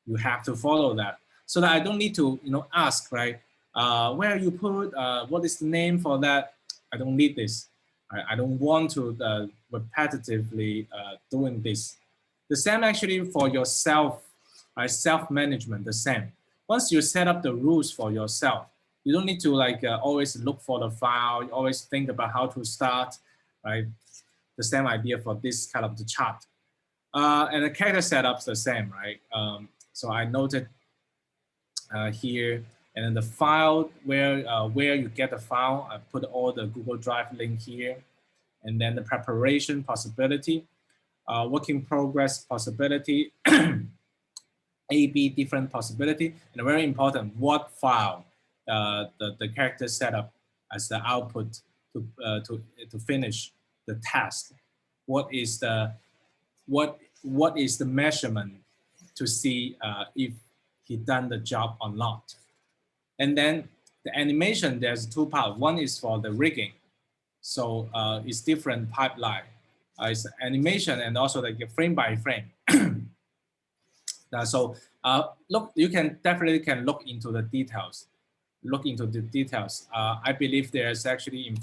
You have to follow that, so that I don't need to, ask, right? Where you put, what is the name for that? I don't need this. I don't want to repetitively doing this. The same actually for yourself, self-management, the same. Once you set up the rules for yourself, you don't need to always look for the file, you always think about how to start, right? The same idea for this kind of the chart. And the character setup's the same, right? So I noted here, and then the file where you get the file, I put all the Google Drive link here, and then the preparation possibility, work in progress possibility, A/B different possibility, and very important, what file the character setup as the output to finish the task. What is the measurement to see if he done the job or not? And then the animation, there's two parts. One is for the rigging, so it's different pipeline. It's animation and also like frame by frame. So look, you can definitely look into the details. I believe there's actually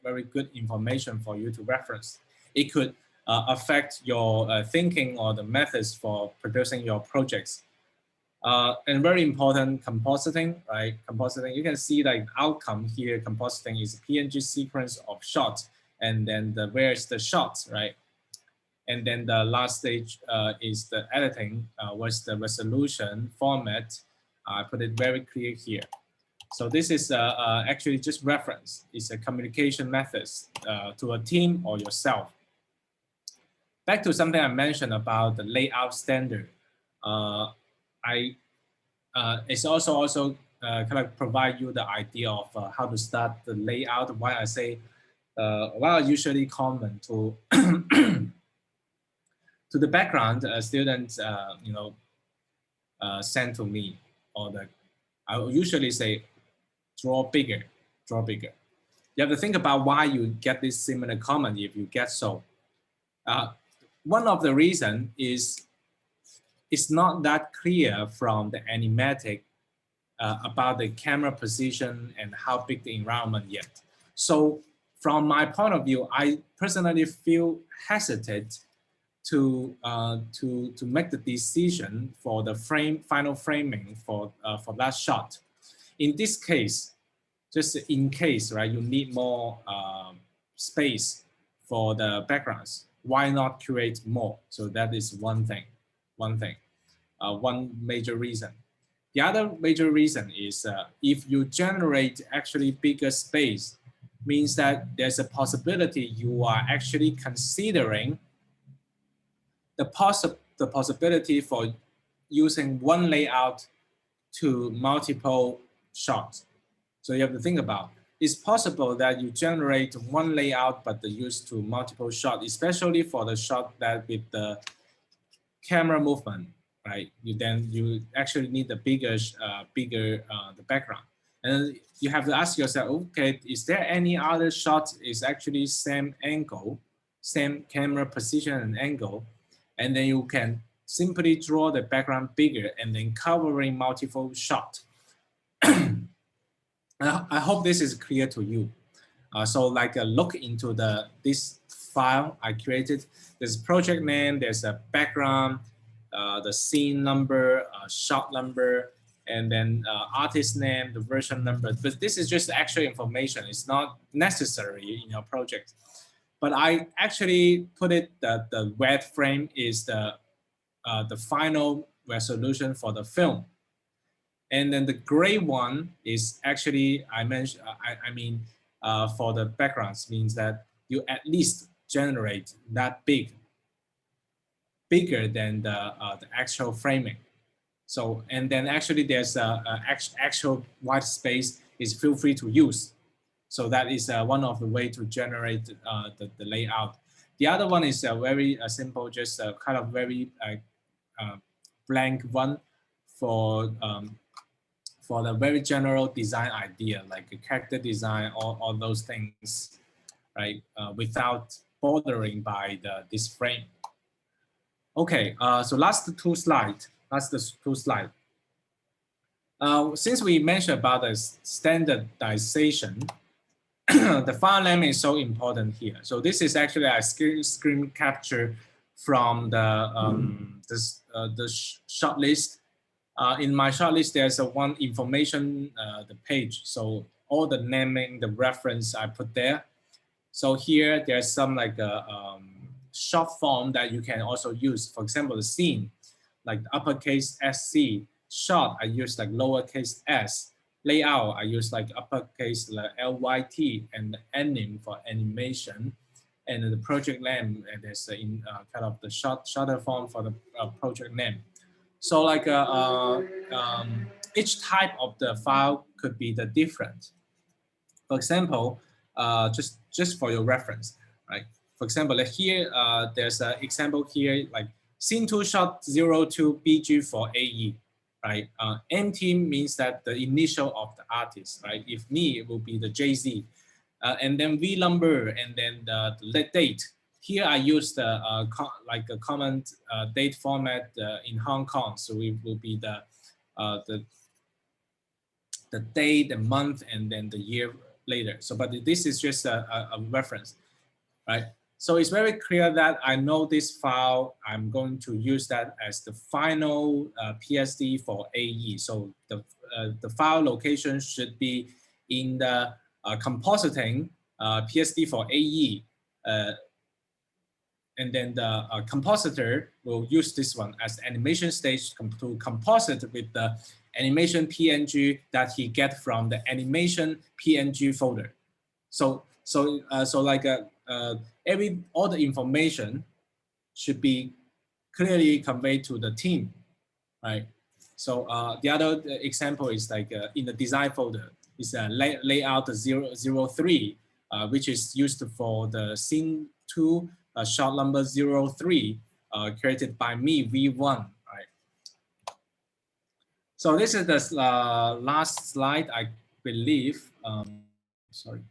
very good information for you to reference. It could affect your thinking or the methods for producing your projects. And very important, compositing, right? Compositing, you can see like outcome here. Compositing is a PNG sequence of shots, and then where's the shots, right? And then the last stage is the editing, what's the resolution, format. I put it very clear here. So this is actually just reference. It's a communication methods to a team or yourself. Back to something I mentioned about the layout standard. It's also kind of provide you the idea of how to start the layout. Why I say, why I usually comment to to the background students, send to me, or I will usually say, draw bigger, draw bigger. You have to think about why you get this similar comment if you get so. One of the reasons is it's not that clear from the animatic about the camera position and how big the environment yet. So from my point of view, I personally feel hesitant to make the decision for the final framing for that shot. In this case, just in case, right, you need more space for the backgrounds. Why not create more? So that is one major reason. The other major reason is if you generate actually bigger space, means that there's a possibility you are actually considering the possibility for using one layout to multiple shots. So you have to think about, it's possible that you generate one layout but the use to multiple shots, especially for the shot that with the camera movement, right? You actually need the bigger the background. And you have to ask yourself, okay, is there any other shot is actually same angle, same camera position and angle, and then you can simply draw the background bigger and then covering multiple shots. I hope this is clear to you. So like look into this file I created. There's project name, there's a background, the scene number, shot number, and then artist name, the version number. But this is just actual information. It's not necessary in your project. But I actually put it that the red frame is the final resolution for the film. And then the gray one is actually, I mean, for the backgrounds, means that you at least generate that bigger than the actual framing. So, and then actually there's actual white space is feel free to use. So that is one of the way to generate the layout. The other one is very simple, just kind of very blank one for the very general design idea, like a character design, all those things, right? Without bothering by this frame. Okay, so last two slides. That's the two slides. Since we mentioned about the standardization, the file name is so important here. So this is actually a screen capture from the short list. In my short list, there's a one information the page. So all the naming, the reference I put there. So here there's some like a short form that you can also use. For example, the scene, like uppercase SC. Short, I use like lowercase s. Layout, I use like uppercase like LYT, and the ending for animation. And the project name, and there's in kind of the shorter form for the project name. So like each type of the file could be the different. For example, just for your reference, right? For example, like here, there's an example here, like scene2 shot 02 BG for AE, right? MT means that the initial of the artist, right? If me, it will be the JZ. And then V number, and then the date. Here I use the like a common date format in Hong Kong, so it will be the day, the month, and then the year later. So, but this is just a reference, right? So it's very clear that I know this file, I'm going to use that as the final PSD for AE. So the file location should be in the compositing PSD for AE. And then the compositor will use this one as animation stage to composite with the animation PNG that he get from the animation PNG folder. So like all the information should be clearly conveyed to the team, right? So the other example is like in the design folder is layout 003, which is used for the scene 2 shot number 03 created by me V1, right? So this is the last slide, I believe. Sorry.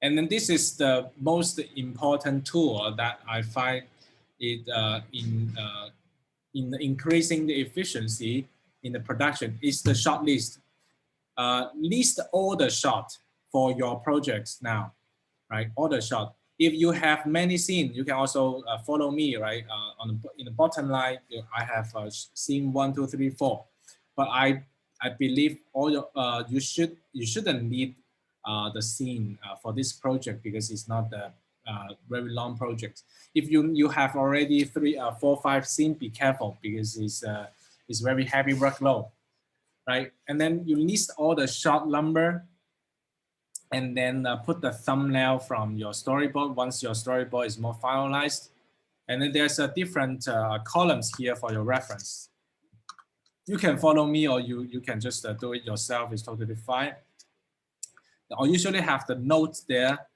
And then this is the most important tool that I find it in increasing the efficiency in the production is the shot list. List all the shots for your projects now, right? All the shots. If you have many scenes, you can also follow me, right? In the bottom line, I have scene 1, 2, 3, 4. But I believe all your, you shouldn't need the scene for this project because it's not the very long project. If you have already 3, 4, 5 scenes, be careful because it's very heavy workload, right? And then you list all the shot number, and then put the thumbnail from your storyboard once your storyboard is more finalized. And then there's a different columns here for your reference. You can follow me, or you can just do it yourself. It's totally fine. I usually have the notes there,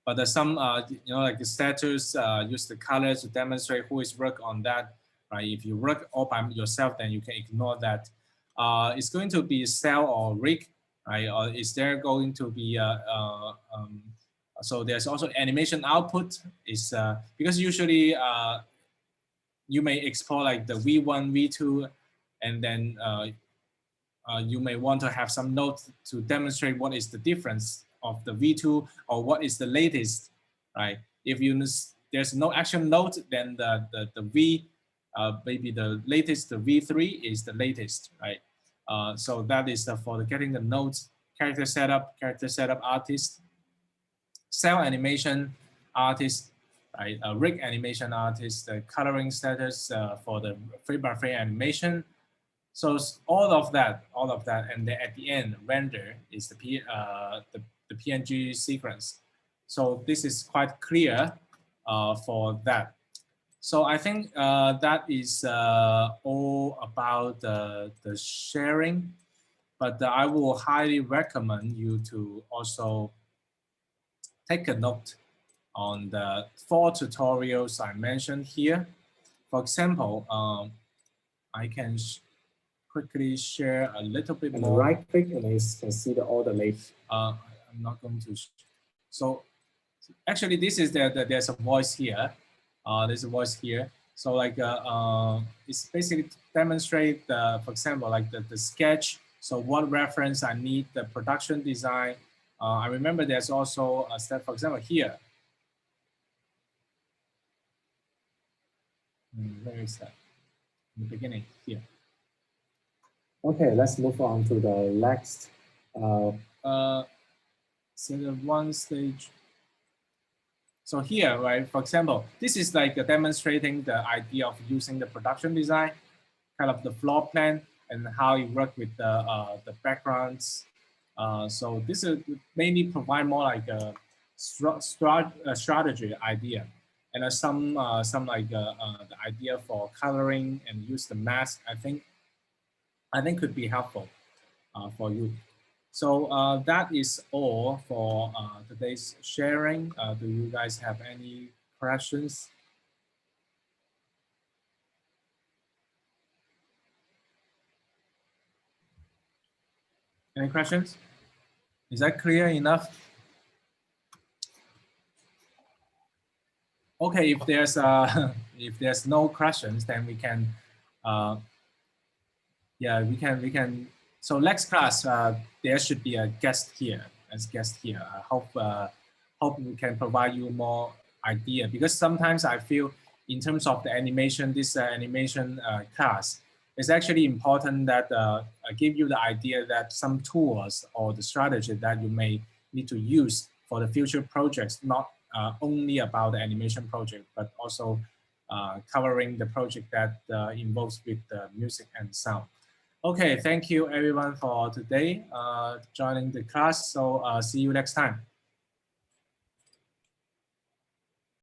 but there's some, like the status, use the colors to demonstrate who is work on that, right? If you work all by yourself, then you can ignore that. It's going to be cell or rig, right? Or is there going to be so there's also animation output is because usually you may explore like the V1, V2, and then you may want to have some notes to demonstrate what is the difference of the V2 or what is the latest, right? If there's no action note, then the V, maybe the latest, the V3 is the latest, right? So that is for getting the notes, character setup artist, cell animation artist, right? Rig animation artist, the coloring status for the frame by frame animation. So all of that, and then at the end, render is the PNG sequence. So this is quite clear for that. So I think that is all about the sharing, but I will highly recommend you to also take a note on the 4 tutorials I mentioned here. For example, I can quickly share a little bit more. Right click and you can see all the links. I'm not going to. So actually, this is there's a voice here. There's a voice here. So like it's basically to demonstrate the, for example, like the sketch. So what reference I need, the production design. I remember there's also a step, for example, here. Where is that? In the beginning, here. Okay, let's move on to the next. So the one stage. So here, right, for example, this is like demonstrating the idea of using the production design, kind of the floor plan and how you work with the backgrounds. So this is mainly provide more like a strategy idea, and some like the idea for coloring and use the mask. I think could be helpful for you. So that is all for today's sharing. Do you guys have any questions? Any questions? Is that clear enough? Okay, if there's if there's no questions, then we can yeah, we can. So next class, there should be a guest here. As guest here, I hope we can provide you more idea, because sometimes I feel in terms of the animation, this animation class, it's actually important that I give you the idea that some tools or the strategy that you may need to use for the future projects, not only about the animation project, but also covering the project that involves with the music and sound. Okay, thank you everyone for today joining the class. So see you next time.